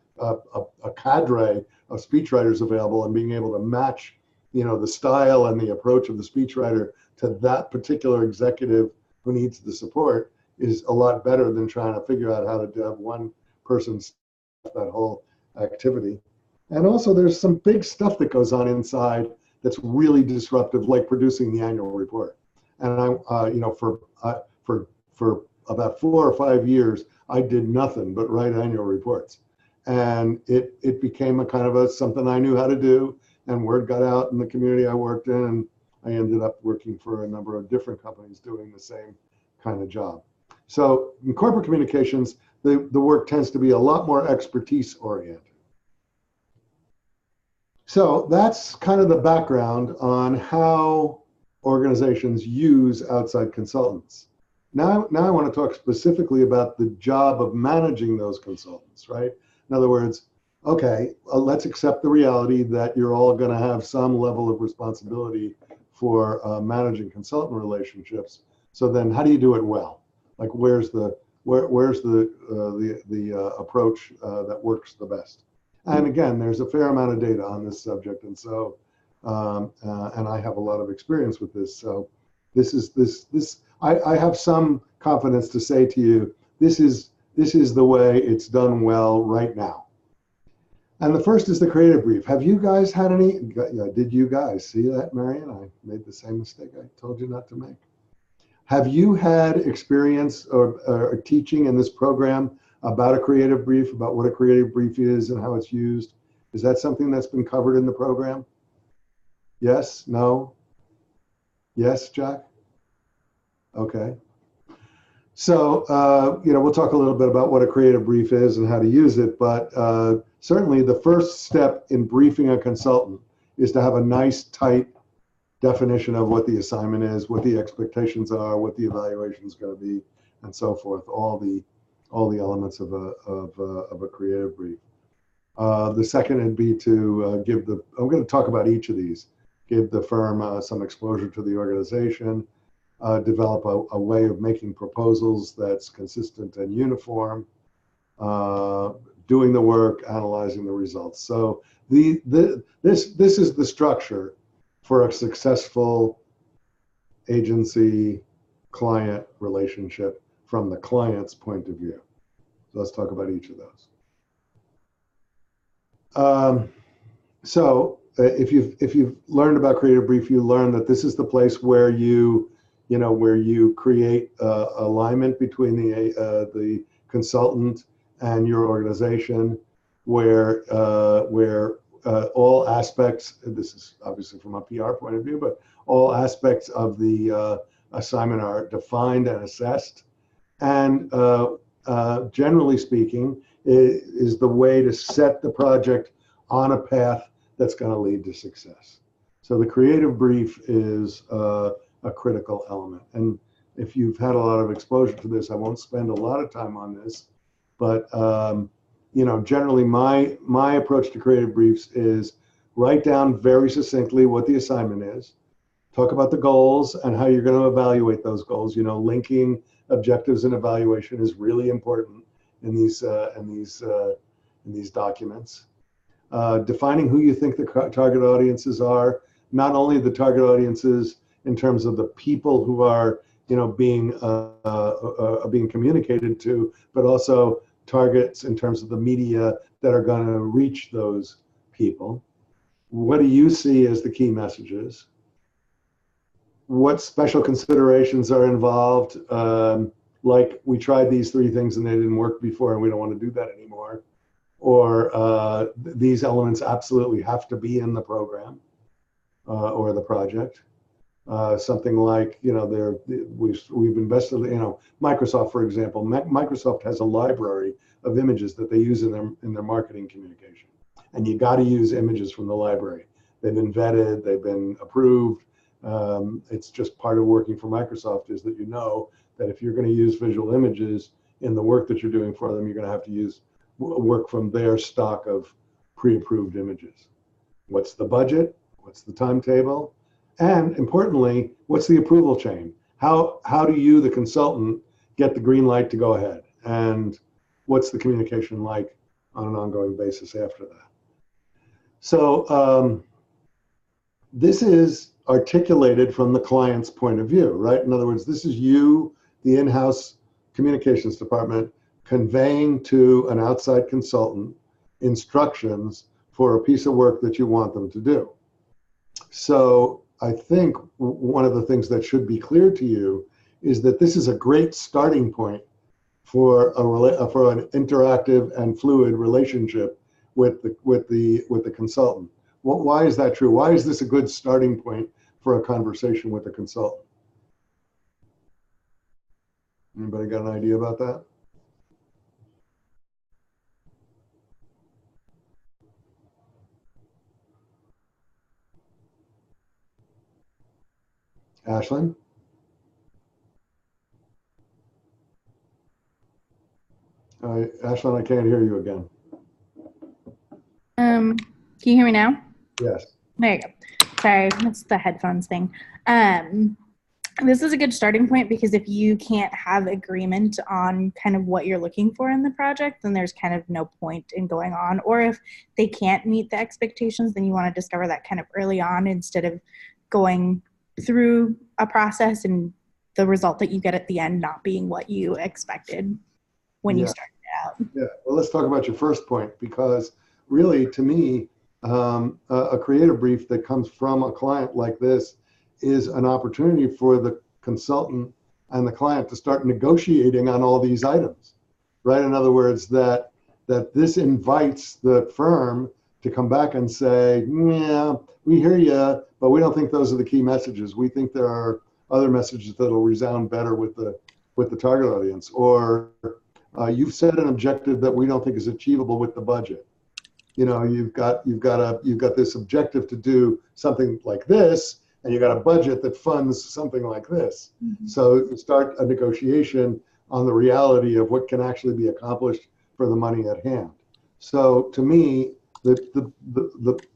cadre of speechwriters available and being able to match, you know, the style and the approach of the speechwriter to that particular executive who needs the support is a lot better than trying to figure out how to have one person staff that whole activity. And also there's some big stuff that goes on inside that's really disruptive, like producing the annual report. And I, you know, for about 4 or 5 years, I did nothing but write annual reports. And it became a kind of something I knew how to do, and word got out in the community I worked in, and I ended up working for a number of different companies doing the same kind of job. So in corporate communications, the work tends to be a lot more expertise oriented. So that's kind of the background on how organizations use outside consultants. Now I want to talk specifically about the job of managing those consultants, right? In other words, okay, let's accept the reality that you're all going to have some level of responsibility for managing consultant relationships. So then how do you do it well? Like where's the approach that works the best? And again, there's a fair amount of data on this subject, and so and I have a lot of experience with this. So I have some confidence to say to you, this is the way it's done well right now. And the first is the creative brief. Have you guys had any? Did you guys see that, Marion? I made the same mistake I told you not to make. Have you had experience or teaching in this program about a creative brief, about what a creative brief is and how it's used? Is that something that's been covered in the program? Yes? No? Yes, Jack? Okay. So, you know, we'll talk a little bit about what a creative brief is and how to use it, but certainly the first step in briefing a consultant is to have a nice, tight definition of what the assignment is, what the expectations are, what the evaluation is going to be, and so forth, all the elements of a creative brief. The second would be to I'm going to talk about each of these, give the firm some exposure to the organization, develop a way of making proposals that's consistent and uniform, doing the work, analyzing the results. So this is the structure for a successful agency-client relationship from the client's point of view. So let's talk about each of those. So if you've learned about creative brief, you learn that this is the place where you create alignment between the consultant and your organization, where all aspects, this is obviously from a PR point of view, but all aspects of the assignment are defined and assessed. And generally speaking, is the way to set the project on a path that's going to lead to success. So the creative brief is a critical element. And if you've had a lot of exposure to this, I won't spend a lot of time on this, but you know, generally my approach to creative briefs is write down very succinctly what the assignment is, talk about the goals and how you're going to evaluate those goals. You know, linking objectives and evaluation is really important in these documents. Defining who you think the target audiences are, not only the target audiences in terms of the people who are, you know, being communicated to, but also targets in terms of the media that are going to reach those people. What do you see as the key messages? What special considerations are involved? Like, we tried these 3 things and they didn't work before and we don't want to do that anymore. Or these elements absolutely have to be in the program or the project. Something like, you know, we've invested, you know, Microsoft, for example. Microsoft has a library of images that they use in their marketing communication. And you got to use images from the library. They've been vetted, they've been approved. It's just part of working for Microsoft is that you know that if you're going to use visual images in the work that you're doing for them, you're going to have to use work from their stock of pre-approved images. What's the budget? What's the timetable? And importantly, what's the approval chain? How do you, the consultant, get the green light to go ahead? And what's the communication like on an ongoing basis after that? So this is articulated from the client's point of view, right? In other words, this is you, the in-house communications department, conveying to an outside consultant instructions for a piece of work that you want them to do. So I think one of the things that should be clear to you is that this is a great starting point for an interactive and fluid relationship with the consultant. Why is that true? Why is this a good starting point for a conversation with a consultant? Anybody got an idea about that? Ashlyn? Ashlyn, I can't hear you again. Can you hear me now? Yes. There you go. Sorry, that's the headphones thing. This is a good starting point because if you can't have agreement on kind of what you're looking for in the project, then there's kind of no point in going on. Or if they can't meet the expectations, then you want to discover that kind of early on instead of going through a process and the result that you get at the end not being what you expected when you started out. Yeah, well, let's talk about your first point, because really, to me, a creative brief that comes from a client like this is an opportunity for the consultant and the client to start negotiating on all these items, right? In other words, that this invites the firm to come back and say, yeah, we hear you, but we don't think those are the key messages. We think there are other messages that'll resound better with the target audience. Or you've set an objective that we don't think is achievable with the budget. You know, you've got this objective to do something like this, and you got a budget that funds something like this. Mm-hmm. So you start a negotiation on the reality of what can actually be accomplished for the money at hand. So to me, the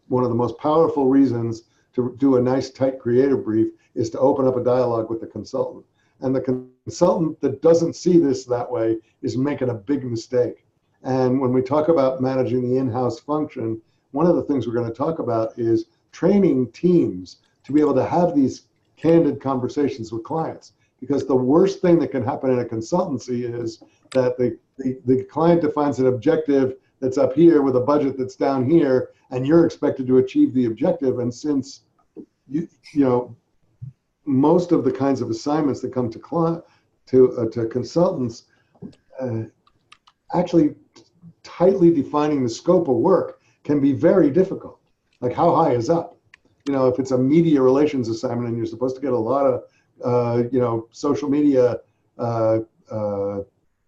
one of the most powerful reasons to do a nice tight creative brief is to open up a dialogue with the consultant. And the consultant that doesn't see this that way is making a big mistake. And when we talk about managing the in-house function, one of the things we're going to talk about is training teams to be able to have these candid conversations with clients. Because the worst thing that can happen in a consultancy is that the client defines an objective that's up here with a budget that's down here, and you're expected to achieve the objective. And since you know, most of the kinds of assignments that come to consultants, actually tightly defining the scope of work can be very difficult. Like how high is up? You know, if it's a media relations assignment and you're supposed to get a lot of, you know, social media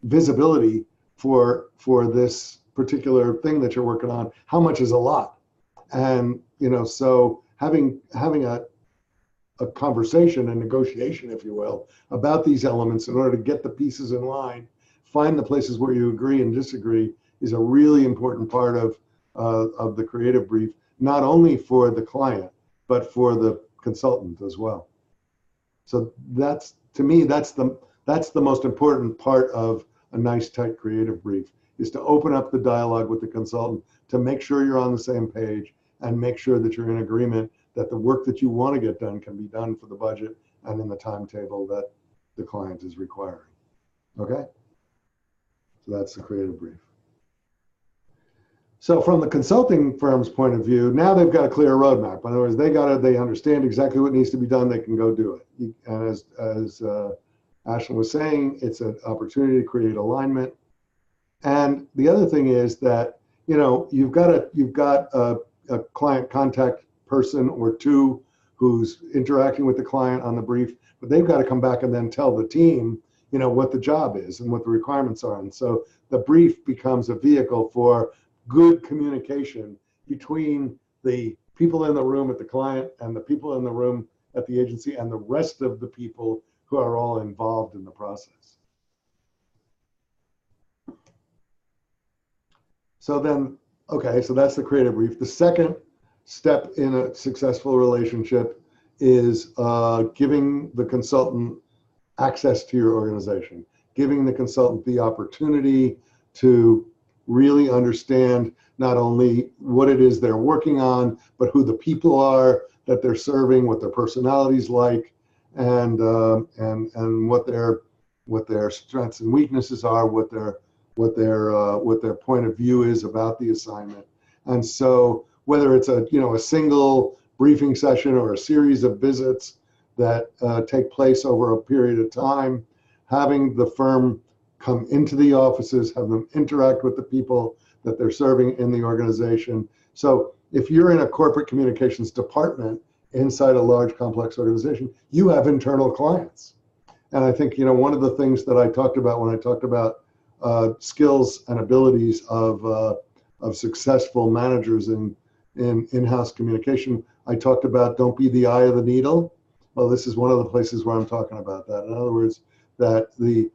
visibility for this particular thing that you're working on, how much is a lot? And, you know, so having a conversation and negotiation, if you will, about these elements in order to get the pieces in line, find the places where you agree and disagree is a really important part of the creative brief, not only for the client, but for the consultant as well. So that's, to me, that's the most important part of a nice tight creative brief, is to open up the dialogue with the consultant to make sure you're on the same page and make sure that you're in agreement that the work that you want to get done can be done for the budget and in the timetable that the client is requiring. Okay? So that's the creative brief. So from the consulting firm's point of view, now they've got a clear roadmap. In other words, they understand exactly what needs to be done. They can go do it. And as Ashlyn was saying, it's an opportunity to create alignment. And the other thing is that, you know, you've got a client contact person or two who's interacting with the client on the brief, but they've got to come back and then tell the team, you know, what the job is and what the requirements are. And so the brief becomes a vehicle for good communication between the people in the room at the client and the people in the room at the agency and the rest of the people who are all involved in the process. So then, okay, so that's the creative brief. The second step in a successful relationship is giving the consultant access to your organization, giving the consultant the opportunity to really understand not only what it is they're working on, but who the people are that they're serving, what their personality's like, and what their strengths and weaknesses are, what their point of view is about the assignment. And so whether it's a single briefing session or a series of visits that take place over a period of time, having the firm come into the offices, have them interact with the people that they're serving in the organization. So if you're in a corporate communications department inside a large complex organization, you have internal clients. And I think, you know, one of the things that I talked about when I talked about skills and abilities of successful managers in in-house communication, I talked about don't be the eye of the needle. Well, this is one of the places where I'm talking about that. In other words, that the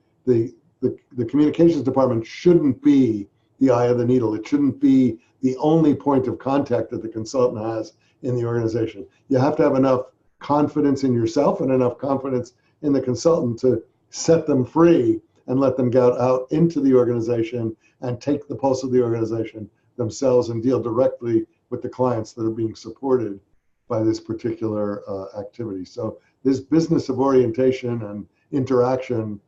communications department shouldn't be the eye of the needle. It shouldn't be the only point of contact that the consultant has in the organization. You have to have enough confidence in yourself and enough confidence in the consultant to set them free and let them go out into the organization and take the pulse of the organization themselves and deal directly with the clients that are being supported by this particular activity. So this business of orientation and interaction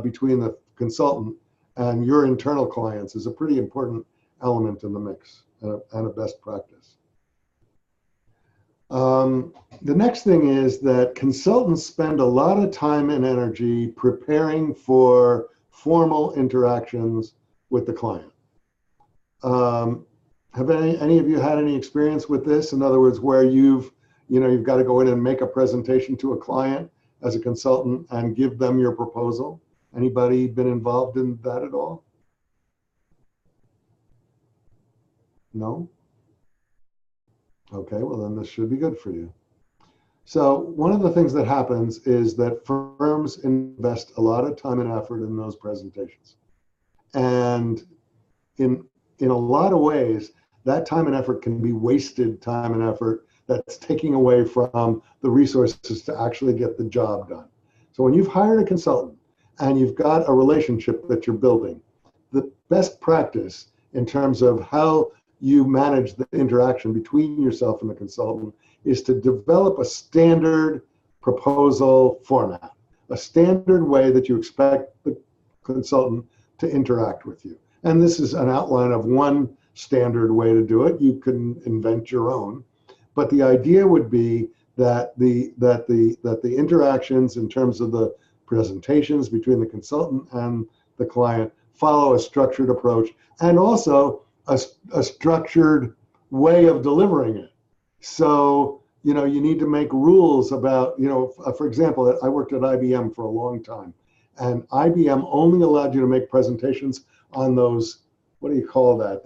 between the consultant and your internal clients is a pretty important element in the mix and a best practice. The next thing is that consultants spend a lot of time and energy preparing for formal interactions with the client. Have any of you had any experience with this? In other words, where you've got to go in and make a presentation to a client as a consultant and give them your proposal? Anybody been involved in that at all? No? Okay, well then this should be good for you. So one of the things that happens is that firms invest a lot of time and effort in those presentations. And in a lot of ways, that time and effort can be wasted time and effort that's taking away from the resources to actually get the job done. So when you've hired a consultant and you've got a relationship that you're building, the best practice in terms of how you manage the interaction between yourself and the consultant is to develop a standard proposal format, a standard way that you expect the consultant to interact with you. And this is an outline of one standard way to do it. You can invent your own, but the idea would be that the interactions in terms of the presentations between the consultant and the client follow a structured approach and also a structured way of delivering it. So, you need to make rules about, for example, I worked at IBM for a long time, and IBM only allowed you to make presentations on those, what do you call that?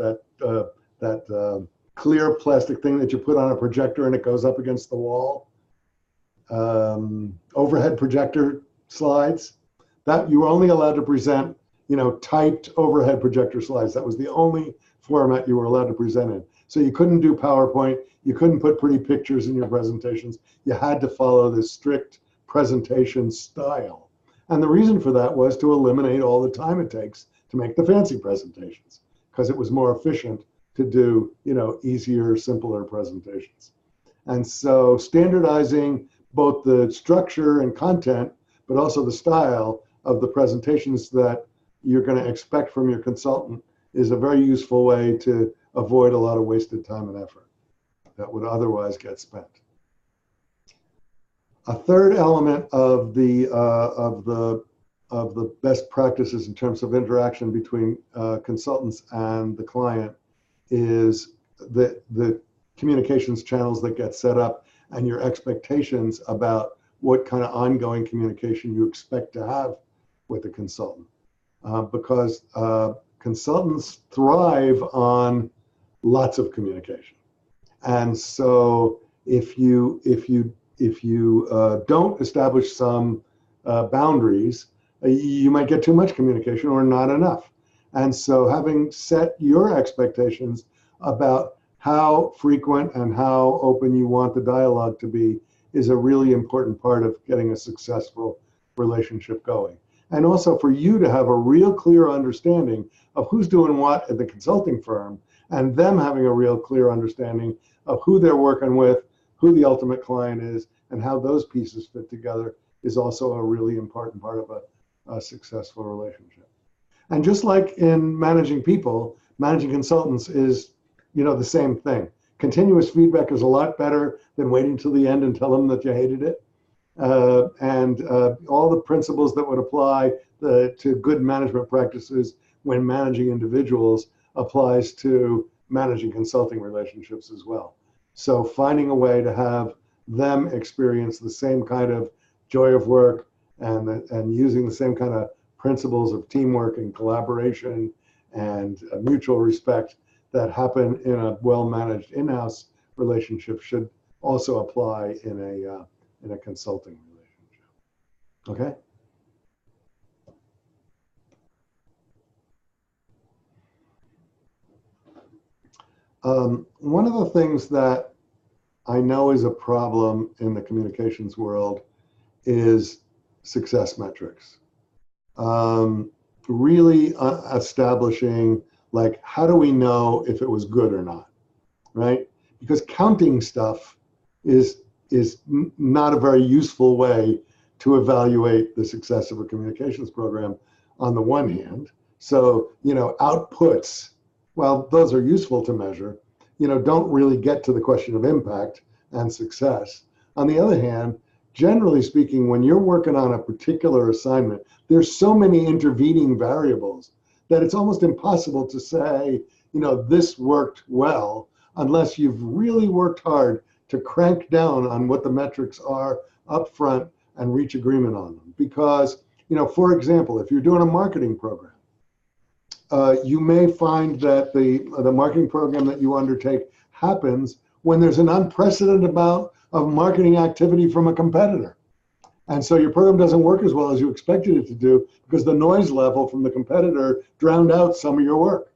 That clear plastic thing that you put on a projector and it goes up against the wall. Overhead projector slides. That you were only allowed to present, typed overhead projector slides. That was the only format you were allowed to present in. So you couldn't do PowerPoint. You couldn't put pretty pictures in your presentations. You had to follow this strict presentation style. And the reason for that was to eliminate all the time it takes to make the fancy presentations, because it was more efficient to do, easier, simpler presentations. And so standardizing both the structure and content, but also the style of the presentations that you're going to expect from your consultant is a very useful way to avoid a lot of wasted time and effort that would otherwise get spent. A third element of the best practices in terms of interaction between consultants and the client is the communications channels that get set up and your expectations about what kind of ongoing communication you expect to have with the consultant. Because consultants thrive on lots of communication. And so if you don't establish some boundaries, you might get too much communication or not enough. And so having set your expectations about how frequent and how open you want the dialogue to be is a really important part of getting a successful relationship going. And also for you to have a real clear understanding of who's doing what at the consulting firm, and them having a real clear understanding of who they're working with, who the ultimate client is, and how those pieces fit together is also a really important part of a successful relationship. And just like in managing people, managing consultants is, the same thing. Continuous feedback is a lot better than waiting till the end and tell them that you hated it. And all the principles that would apply to good management practices when managing individuals applies to managing consulting relationships as well. So finding a way to have them experience the same kind of joy of work and using the same kind of principles of teamwork and collaboration and mutual respect that happen in a well-managed in-house relationship should also apply in a consulting relationship. Okay? One of the things that I know is a problem in the communications world is success metrics. Really establishing, like, how do we know if it was good or not, right? Because counting stuff is not a very useful way to evaluate the success of a communications program on the one hand. So, outputs, well, those are useful to measure, don't really get to the question of impact and success. On the other hand, generally speaking, when you're working on a particular assignment, there's so many intervening variables that it's almost impossible to say, this worked well, unless you've really worked hard to crank down on what the metrics are up front and reach agreement on them. Because, for example, if you're doing a marketing program, you may find that the marketing program that you undertake happens when there's an unprecedented amount of marketing activity from a competitor. And so your program doesn't work as well as you expected it to do because the noise level from the competitor drowned out some of your work.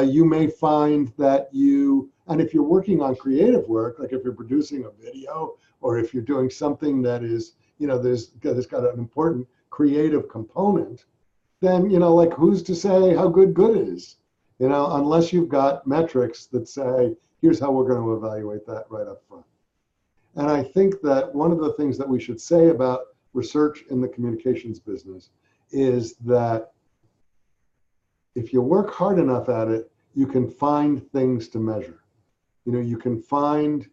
You may find that and if you're working on creative work, like if you're producing a video or if you're doing something that is, there's got an important creative component, then, like who's to say how good is, unless you've got metrics that say, here's how we're going to evaluate that right up front. And I think that one of the things that we should say about research in the communications business is that if you work hard enough at it, you can find things to measure. You can find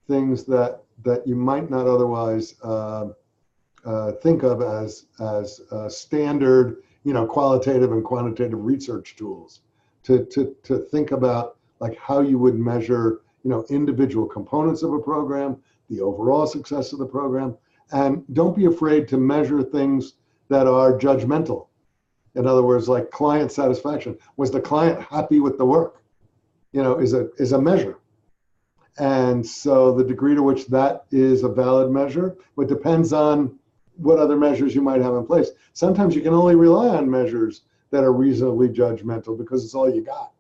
things that you might not otherwise think of as standard, qualitative and quantitative research tools to think about like how you would measure, individual components of a program, the overall success of the program, and don't be afraid to measure things that are judgmental. In other words, like client satisfaction. Was the client happy with the work? Is a measure. And so the degree to which that is a valid measure, it depends on what other measures you might have in place. Sometimes you can only rely on measures that are reasonably judgmental because it's all you got.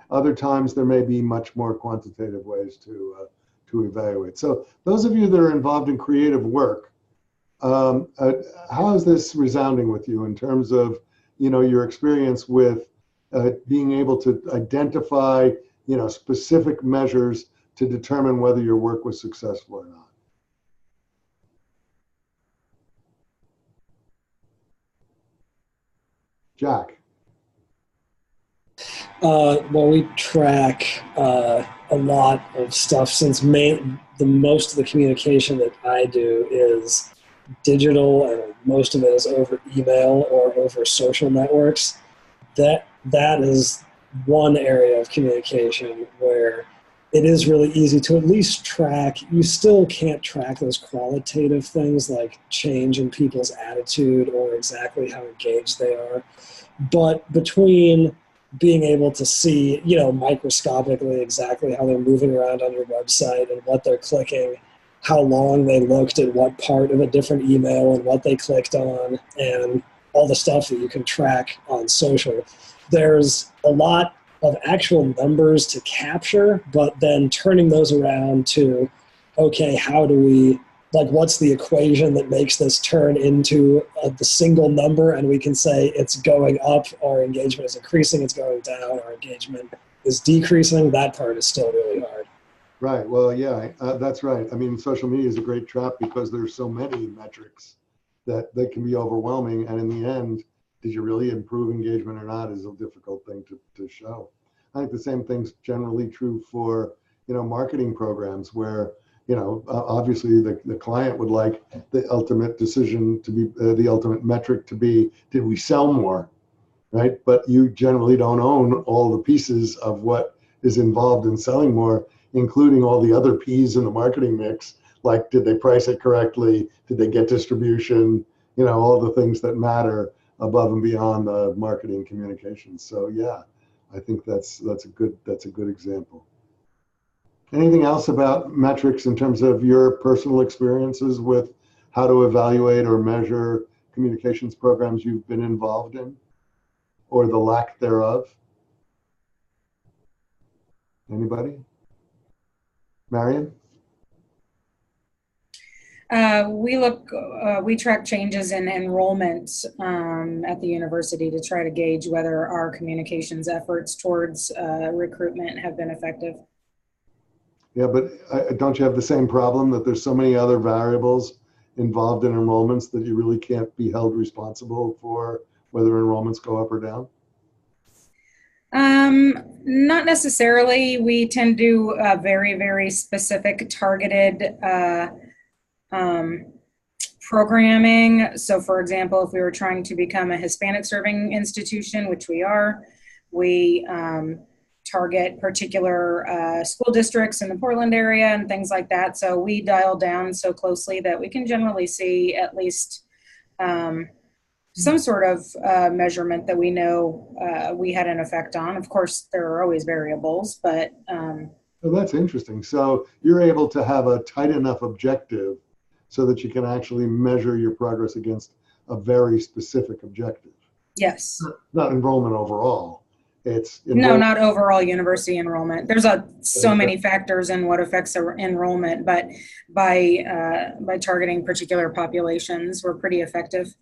Other times there may be much more quantitative ways to evaluate. So those of you that are involved in creative work, how is this resounding with you in terms of your experience with being able to identify specific measures to determine whether your work was successful or not? Jack. Well, we track a lot of stuff since most of the communication that I do is digital and most of it is over email or over social networks. That is one area of communication where it is really easy to at least track. You still can't track those qualitative things like change in people's attitude or exactly how engaged they are. But between being able to see, microscopically exactly how they're moving around on your website and what they're clicking, how long they looked at what part of a different email and what they clicked on, and all the stuff that you can track on social. There's a lot of actual numbers to capture, but then turning those around to, okay, how do we, what's the equation that makes this turn into the single number, and we can say it's going up, our engagement is increasing, it's going down, our engagement is decreasing. That part is still really hard. Right. Well, yeah, that's right. I mean, social media is a great trap because there's so many metrics that they can be overwhelming. And in the end, did you really improve engagement or not is a difficult thing to show. I think the same thing's generally true for, marketing programs where, obviously the client would like the ultimate decision to be, the ultimate metric to be, did we sell more, right? But you generally don't own all the pieces of what is involved in selling more, including all the other P's in the marketing mix, like did they price it correctly? Did they get distribution? All the things that matter above and beyond the marketing communications. So yeah, I think that's a good example. Anything else about metrics in terms of your personal experiences with how to evaluate or measure communications programs you've been involved in, or the lack thereof? Anybody? Marion? We track changes in enrollment at the university to try to gauge whether our communications efforts towards recruitment have been effective. Yeah, but don't you have the same problem that there's so many other variables involved in enrollments that you really can't be held responsible for whether enrollments go up or down? Not necessarily. We tend to do very, very specific targeted programming. So for example, if we were trying to become a Hispanic serving institution, which we are, we target particular school districts in the Portland area and things like that. So we dial down so closely that we can generally see at least some sort of measurement that we know we had an effect on. Of course, there are always variables, but. Well, that's interesting. So you're able to have a tight enough objective so that you can actually measure your progress against a very specific objective. Yes. Not enrollment overall. It's no, not overall university enrollment. There's so many factors in what affects enrollment, but by targeting particular populations, we're pretty effective.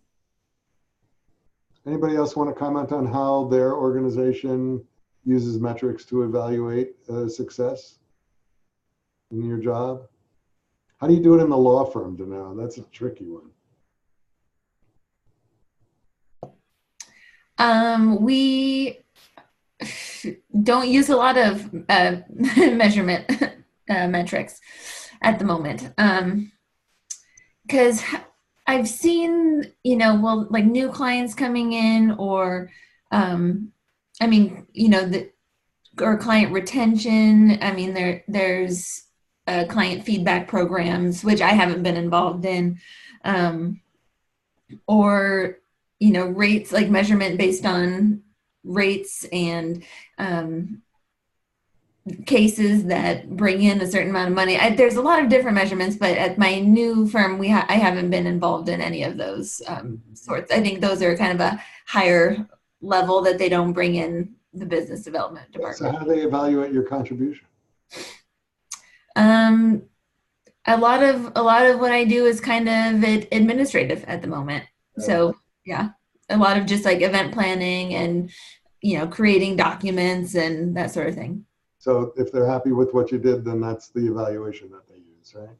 Anybody else want to comment on how their organization uses metrics to evaluate success in your job? How do you do it in the law firm, Danelle? That's a tricky one. We don't use a lot of measurement metrics at the moment because I've seen, like new clients coming in or, or client retention. I mean, there's client feedback programs, which I haven't been involved in, or, you know, rates, like measurement based on rates and cases that bring in a certain amount of money. There's a lot of different measurements, but at my new firm, I haven't been involved in any of those sorts. I think those are kind of a higher level that they don't bring in the business development department. So how do they evaluate your contribution? A lot of what I do is kind of administrative at the moment. So yeah, a lot of just like event planning and, you know, creating documents and that sort of thing. So if they're happy with what you did, then that's the evaluation that they use, right?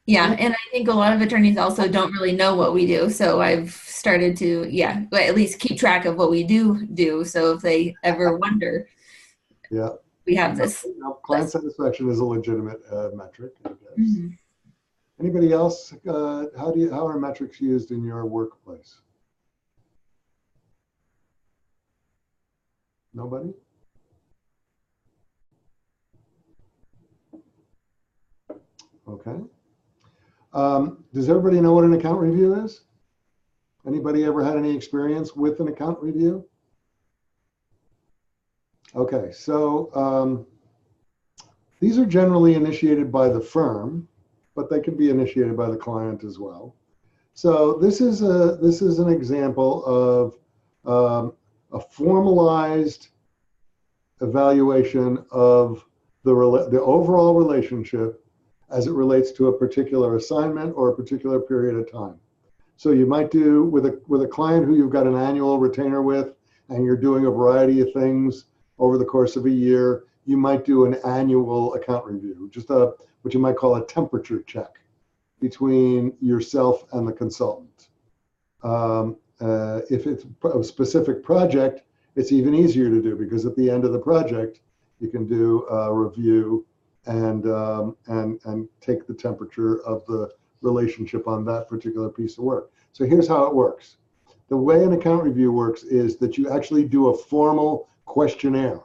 Yeah, and I think a lot of attorneys also don't really know what we do. So I've started to, at least keep track of what we do. So if they ever wonder, we have this. Client satisfaction is a legitimate metric, I guess. Mm-hmm. Anybody else? How are metrics used in your workplace? Nobody? Okay. Does everybody know what an account review is? Anybody ever had any experience with an account review? Okay, so these are generally initiated by the firm, but they can be initiated by the client as well. So this is an example of a formalized evaluation of the overall relationship as it relates to a particular assignment or a particular period of time. So you might do with a client who you've got an annual retainer with, and you're doing a variety of things over the course of a year. You might do an annual account review, just what you might call a temperature check between yourself and the consultant. If it's a specific project, it's even easier to do, because at the end of the project, you can do a review and take the temperature of the relationship on that particular piece of work. So here's how it works. The way an account review works is that you actually do a formal questionnaire.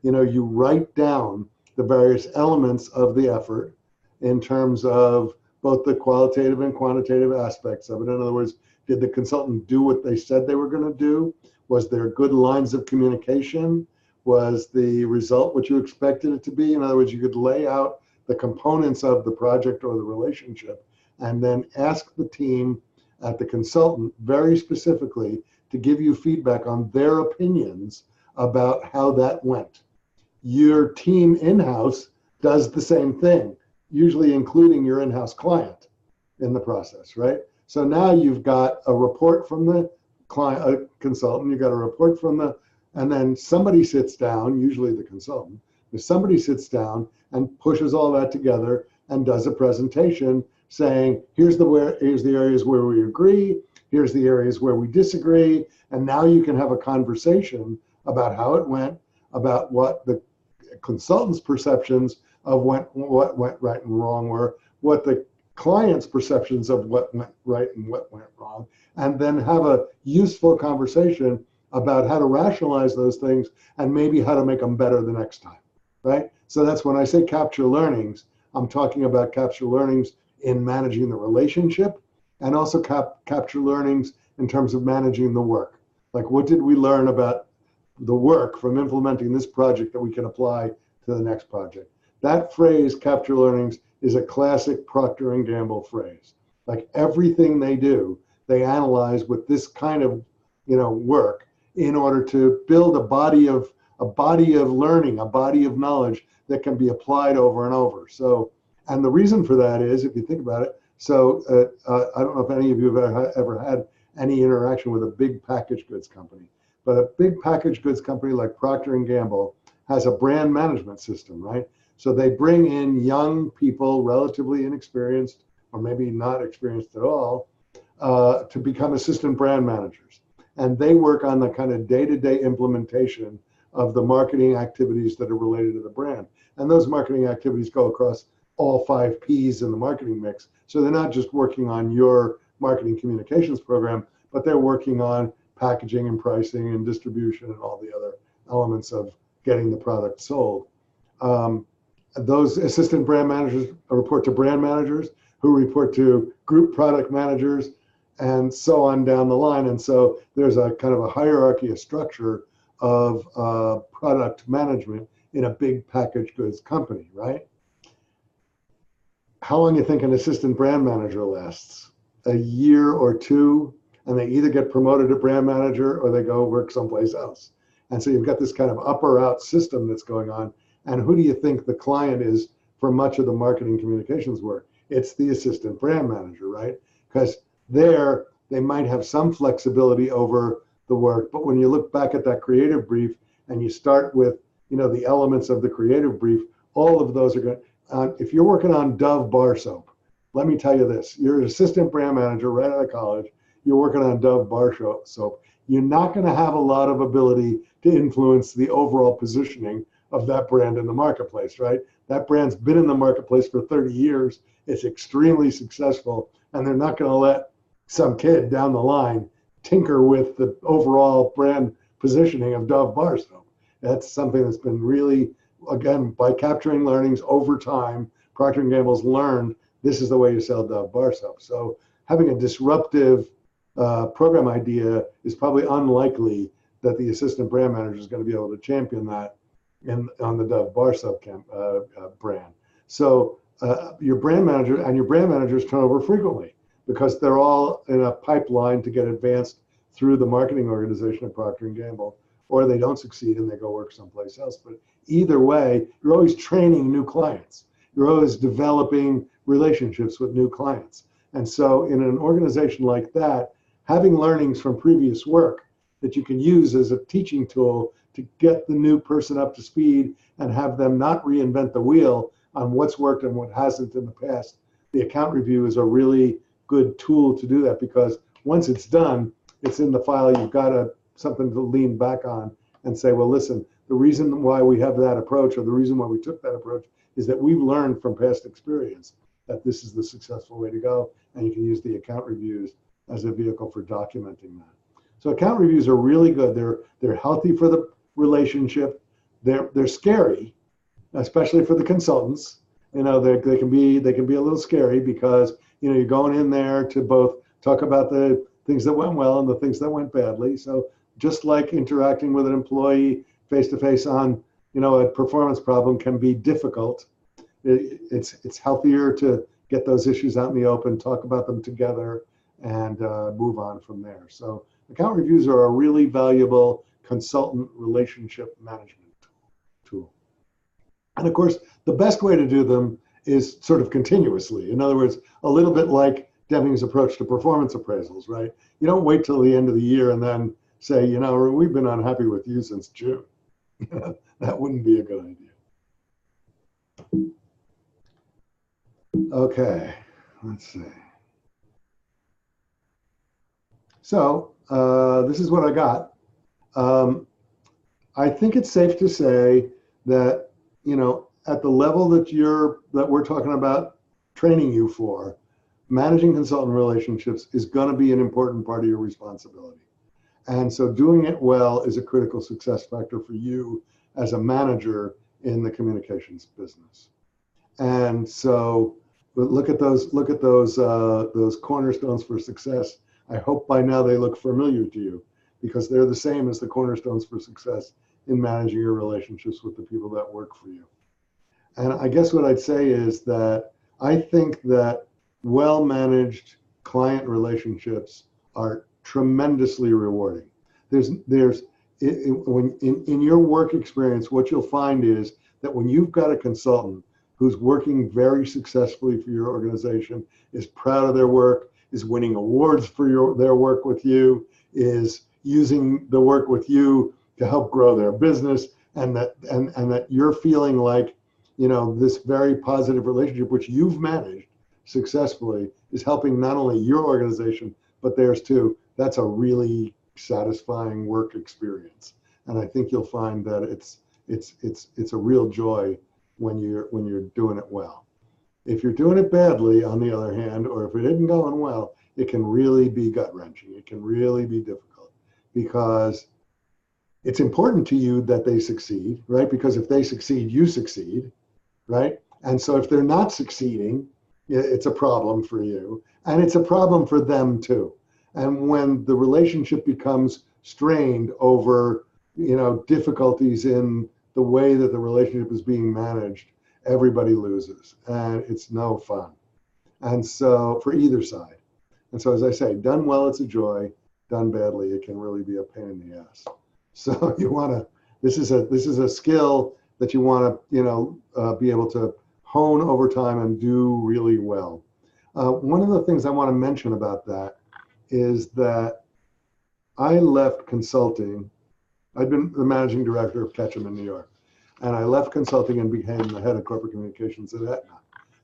You know, you write down the various elements of the effort in terms of both the qualitative and quantitative aspects of it. In other words, did the consultant do what they said they were going to do? Was there good lines of communication? Was the result what you expected it to be? In other words, you could lay out the components of the project or the relationship and then ask the team at the consultant very specifically to give you feedback on their opinions about how that went. Your team in-house does the same thing, usually including your in-house client in the process, right? So now you've got a report from the client, a consultant, you've got a report from the, and then somebody sits down, usually the consultant, if somebody sits down and pushes all that together and does a presentation saying, here's the areas where we agree, here's the areas where we disagree, and now you can have a conversation about how it went, about what the consultant's perceptions of what went right and wrong were, what the client's perceptions of what went right and what went wrong, and then have a useful conversation about how to rationalize those things and maybe how to make them better the next time, right? So that's when I say capture learnings, I'm talking about capture learnings in managing the relationship, and also capture learnings in terms of managing the work. Like, what did we learn about the work from implementing this project that we can apply to the next project? That phrase, capture learnings, is a classic Procter & Gamble phrase. Like, everything they do, they analyze with this kind of, work in order to build a body of learning, a body of knowledge that can be applied over and over. So, and the reason for that is, if you think about it, so I don't know if any of you have ever had any interaction with a big packaged goods company, but a big packaged goods company like Procter & Gamble has a brand management system, right? So they bring in young people, relatively inexperienced, or maybe not experienced at all, to become assistant brand managers. And they work on the kind of day-to-day implementation of the marketing activities that are related to the brand. And those marketing activities go across all 5 Ps in the marketing mix. So they're not just working on your marketing communications program, but they're working on packaging and pricing and distribution and all the other elements of getting the product sold. Those assistant brand managers report to brand managers, who report to group product managers, and so on down the line. And so there's a kind of a hierarchy, a structure of product management in a big packaged goods company, right? How long do you think an assistant brand manager lasts? A year or two, and they either get promoted to brand manager or they go work someplace else. And so you've got this kind of up or out system that's going on. And who do you think the client is for much of the marketing communications work? It's the assistant brand manager, right? Because there, they might have some flexibility over the work, but when you look back at that creative brief and you start with, you know, the elements of the creative brief, all of those are good. If you're working on Dove bar soap, let me tell you this, you're an assistant brand manager right out of college, you're working on Dove bar soap, you're not going to have a lot of ability to influence the overall positioning of that brand in the marketplace, right? That brand's been in the marketplace for 30 years, it's extremely successful, and they're not going to let some kid down the line tinker with the overall brand positioning of Dove bar soap. That's something that's been really, again, by capturing learnings over time, Procter & Gamble's learned this is the way you sell Dove bar soap. So having a disruptive program idea is probably unlikely that the assistant brand manager is going to be able to champion that on the Dove bar soap brand. So your brand managers turn over frequently because they're all in a pipeline to get advanced through the marketing organization at Procter & Gamble, or they don't succeed and they go work someplace else. But either way, you're always training new clients. You're always developing relationships with new clients. And so in an organization like that, having learnings from previous work that you can use as a teaching tool to get the new person up to speed and have them not reinvent the wheel on what's worked and what hasn't in the past. The account review is a really good tool to do that, because once it's done, it's in the file. You've got something to lean back on and say, well, listen, the reason why we have that approach, or the reason why we took that approach, is that we've learned from past experience that this is the successful way to go. And you can use the account reviews as a vehicle for documenting that. So account reviews are really good. They're healthy for the relationship. They're scary, especially for the consultants. You know, they can be a little scary because, you know, you're going in there to both talk about the things that went well and the things that went badly. So just like interacting with an employee face to face on, you know, a performance problem can be difficult, it's healthier to get those issues out in the open, talk about them together, and move on from there. So account reviews are a really valuable consultant relationship management tool. And of course, the best way to do them is sort of continuously. In other words, a little bit like Deming's approach to performance appraisals, right? You don't wait till the end of the year and then say, you know, we've been unhappy with you since June. That wouldn't be a good idea. Okay, let's see. So this is what I got. I think it's safe to say that, you know, at the level that we're talking about training you for, managing consultant relationships is going to be an important part of your responsibility. And so doing it well is a critical success factor for you as a manager in the communications business. And so look at those cornerstones for success. I hope by now they look familiar to you, because they're the same as the cornerstones for success in managing your relationships with the people that work for you. And I guess what I'd say is that I think that well-managed client relationships are tremendously rewarding. When in your work experience, what you'll find is that when you've got a consultant who's working very successfully for your organization, is proud of their work, is winning awards for their work with you, is using the work with you to help grow their business, and that you're feeling like, you know, this very positive relationship, which you've managed successfully, is helping not only your organization, but theirs too. That's a really satisfying work experience. And I think you'll find that it's a real joy when you're doing it well. If you're doing it badly, on the other hand, or if it isn't going well, it can really be gut-wrenching. It can really be difficult, because it's important to you that they succeed, right? Because if they succeed, you succeed, right? And so if they're not succeeding, it's a problem for you, and it's a problem for them too. And when the relationship becomes strained over, difficulties in the way that the relationship is being managed, everybody loses, and it's no fun. And so for either side. And so, as I say, done well, it's a joy. Done badly, it can really be a pain in the ass. So you want to. This is a skill that you want to, be able to hone over time and do really well. One of the things I want to mention about that is that I left consulting. I'd been the managing director of Ketchum in New York, and I left consulting and became the head of corporate communications at Aetna.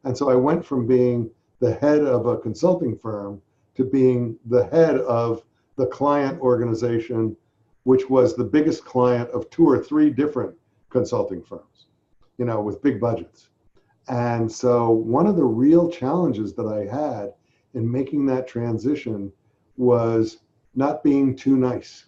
And so I went from being the head of a consulting firm to being the head of the client organization, which was the biggest client of 2 or 3 different consulting firms, with big budgets. And so one of the real challenges that I had in making that transition was not being too nice.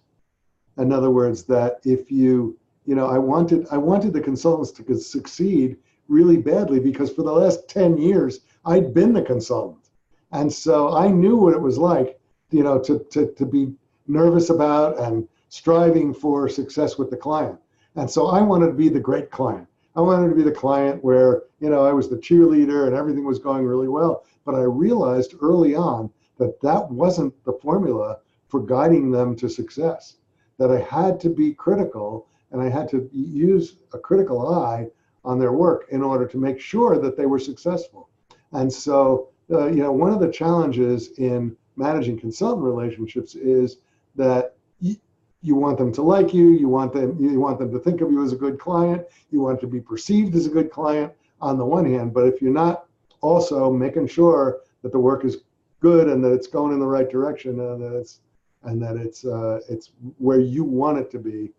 In other words, that if I wanted the consultants to succeed really badly, because for the last 10 years, I'd been the consultant. And so I knew what it was like, to be nervous about and striving for success with the client. And so I wanted to be the great client. I wanted to be the client where, I was the cheerleader and everything was going really well. But I realized early on that that wasn't the formula for guiding them to success, that I had to be critical and I had to use a critical eye on their work in order to make sure that they were successful. And so, one of the challenges in managing consultant relationships is that you want them to like you, you want them to think of you as a good client, you want to be perceived as a good client on the one hand, but if you're not also making sure that the work is good and that it's going in the right direction and that it's where you want it to be,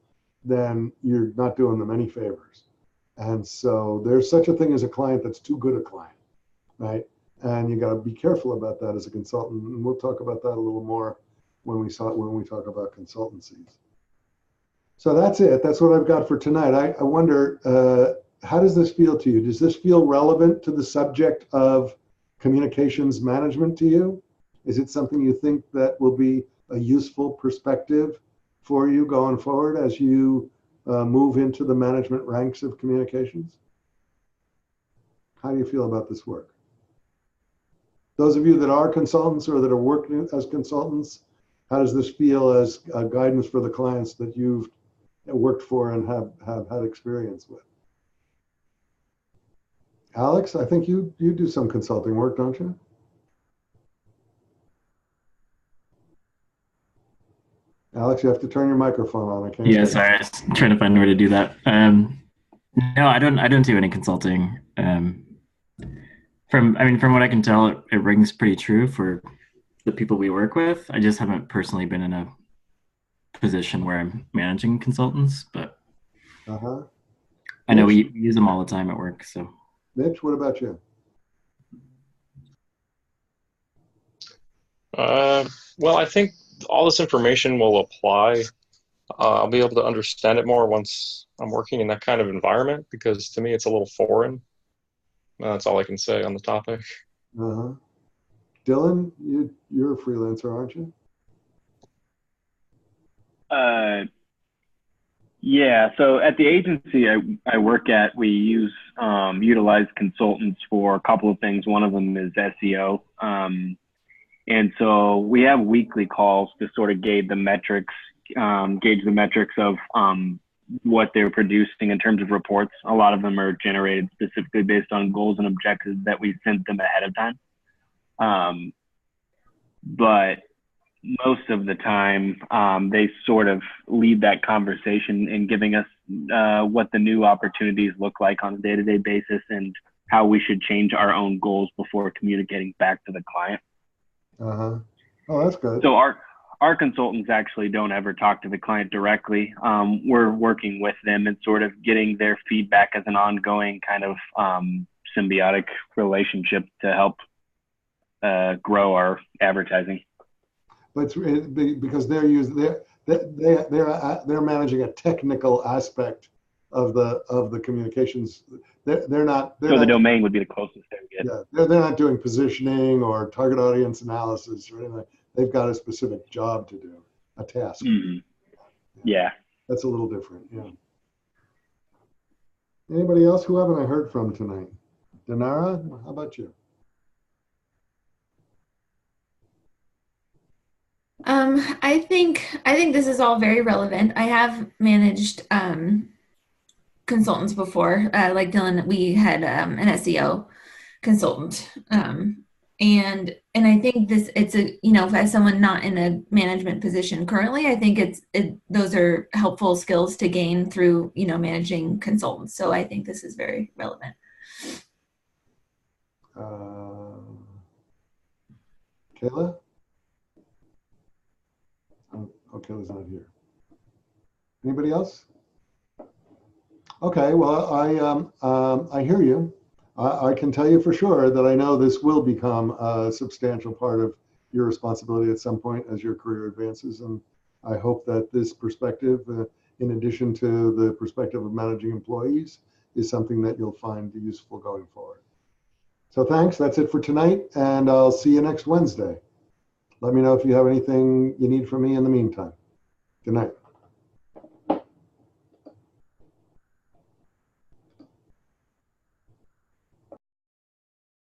then you're not doing them any favors. And so there's such a thing as a client that's too good a client, right? And you got to be careful about that as a consultant. And we'll talk about that a little more when we talk about consultancies. So that's it. That's what I've got for tonight. I wonder, how does this feel to you? Does this feel relevant to the subject of communications management to you? Is it something you think that will be a useful perspective for you going forward as you move into the management ranks of communications? How do you feel about this work? Those of you that are consultants or that are working as consultants, how does this feel as guidance for the clients that you've worked for and have had experience with? Alex, I think you do some consulting work, don't you? Alex, you have to turn your microphone on. I can't. Yeah, sorry, I was trying to find a way to do that. No, I don't do any consulting. From what I can tell, it rings pretty true for the people we work with. I just haven't personally been in a position where I'm managing consultants, but I know we use them all the time at work. So, Mitch, what about you? Well, I think all this information will apply. I'll be able to understand it more once I'm working in that kind of environment, because to me it's a little foreign. That's all I can say on the topic. Dylan, you're a freelancer, aren't you? Yeah. So at the agency I work at, we utilize consultants for a couple of things. One of them is SEO. And so we have weekly calls to sort of gauge the metrics of what they're producing in terms of reports. A lot of them are generated specifically based on goals and objectives that we sent them ahead of time. But most of the time, they sort of lead that conversation in giving us what the new opportunities look like on a day-to-day basis and how we should change our own goals before communicating back to the client. Oh, that's good. So our consultants actually don't ever talk to the client directly. We're working with them and sort of getting their feedback as an ongoing kind of symbiotic relationship to help grow our advertising. But because they're they're managing a technical aspect of the communications. They're not. So the domain would be the closest they would get. Yeah, they're not doing positioning or target audience analysis or anything. They've got a specific job to do, a task. Mm-hmm. Yeah. That's a little different. Yeah. Anybody else? Who haven't I heard from tonight? Dinara, how about you? I think this is all very relevant. I have managed consultants before, like Dylan. We had an SEO consultant, and I think it's a, you know, as someone not in a management position currently, I think those are helpful skills to gain through, you know, managing consultants. So I think this is very relevant. Kayla? Oh, Kayla's not here. Anybody else? Okay, well, I hear you. I can tell you for sure that I know this will become a substantial part of your responsibility at some point as your career advances. And I hope that this perspective, in addition to the perspective of managing employees, is something that you'll find useful going forward. So thanks, that's it for tonight, and I'll see you next Wednesday. Let me know if you have anything you need from me in the meantime. Good night.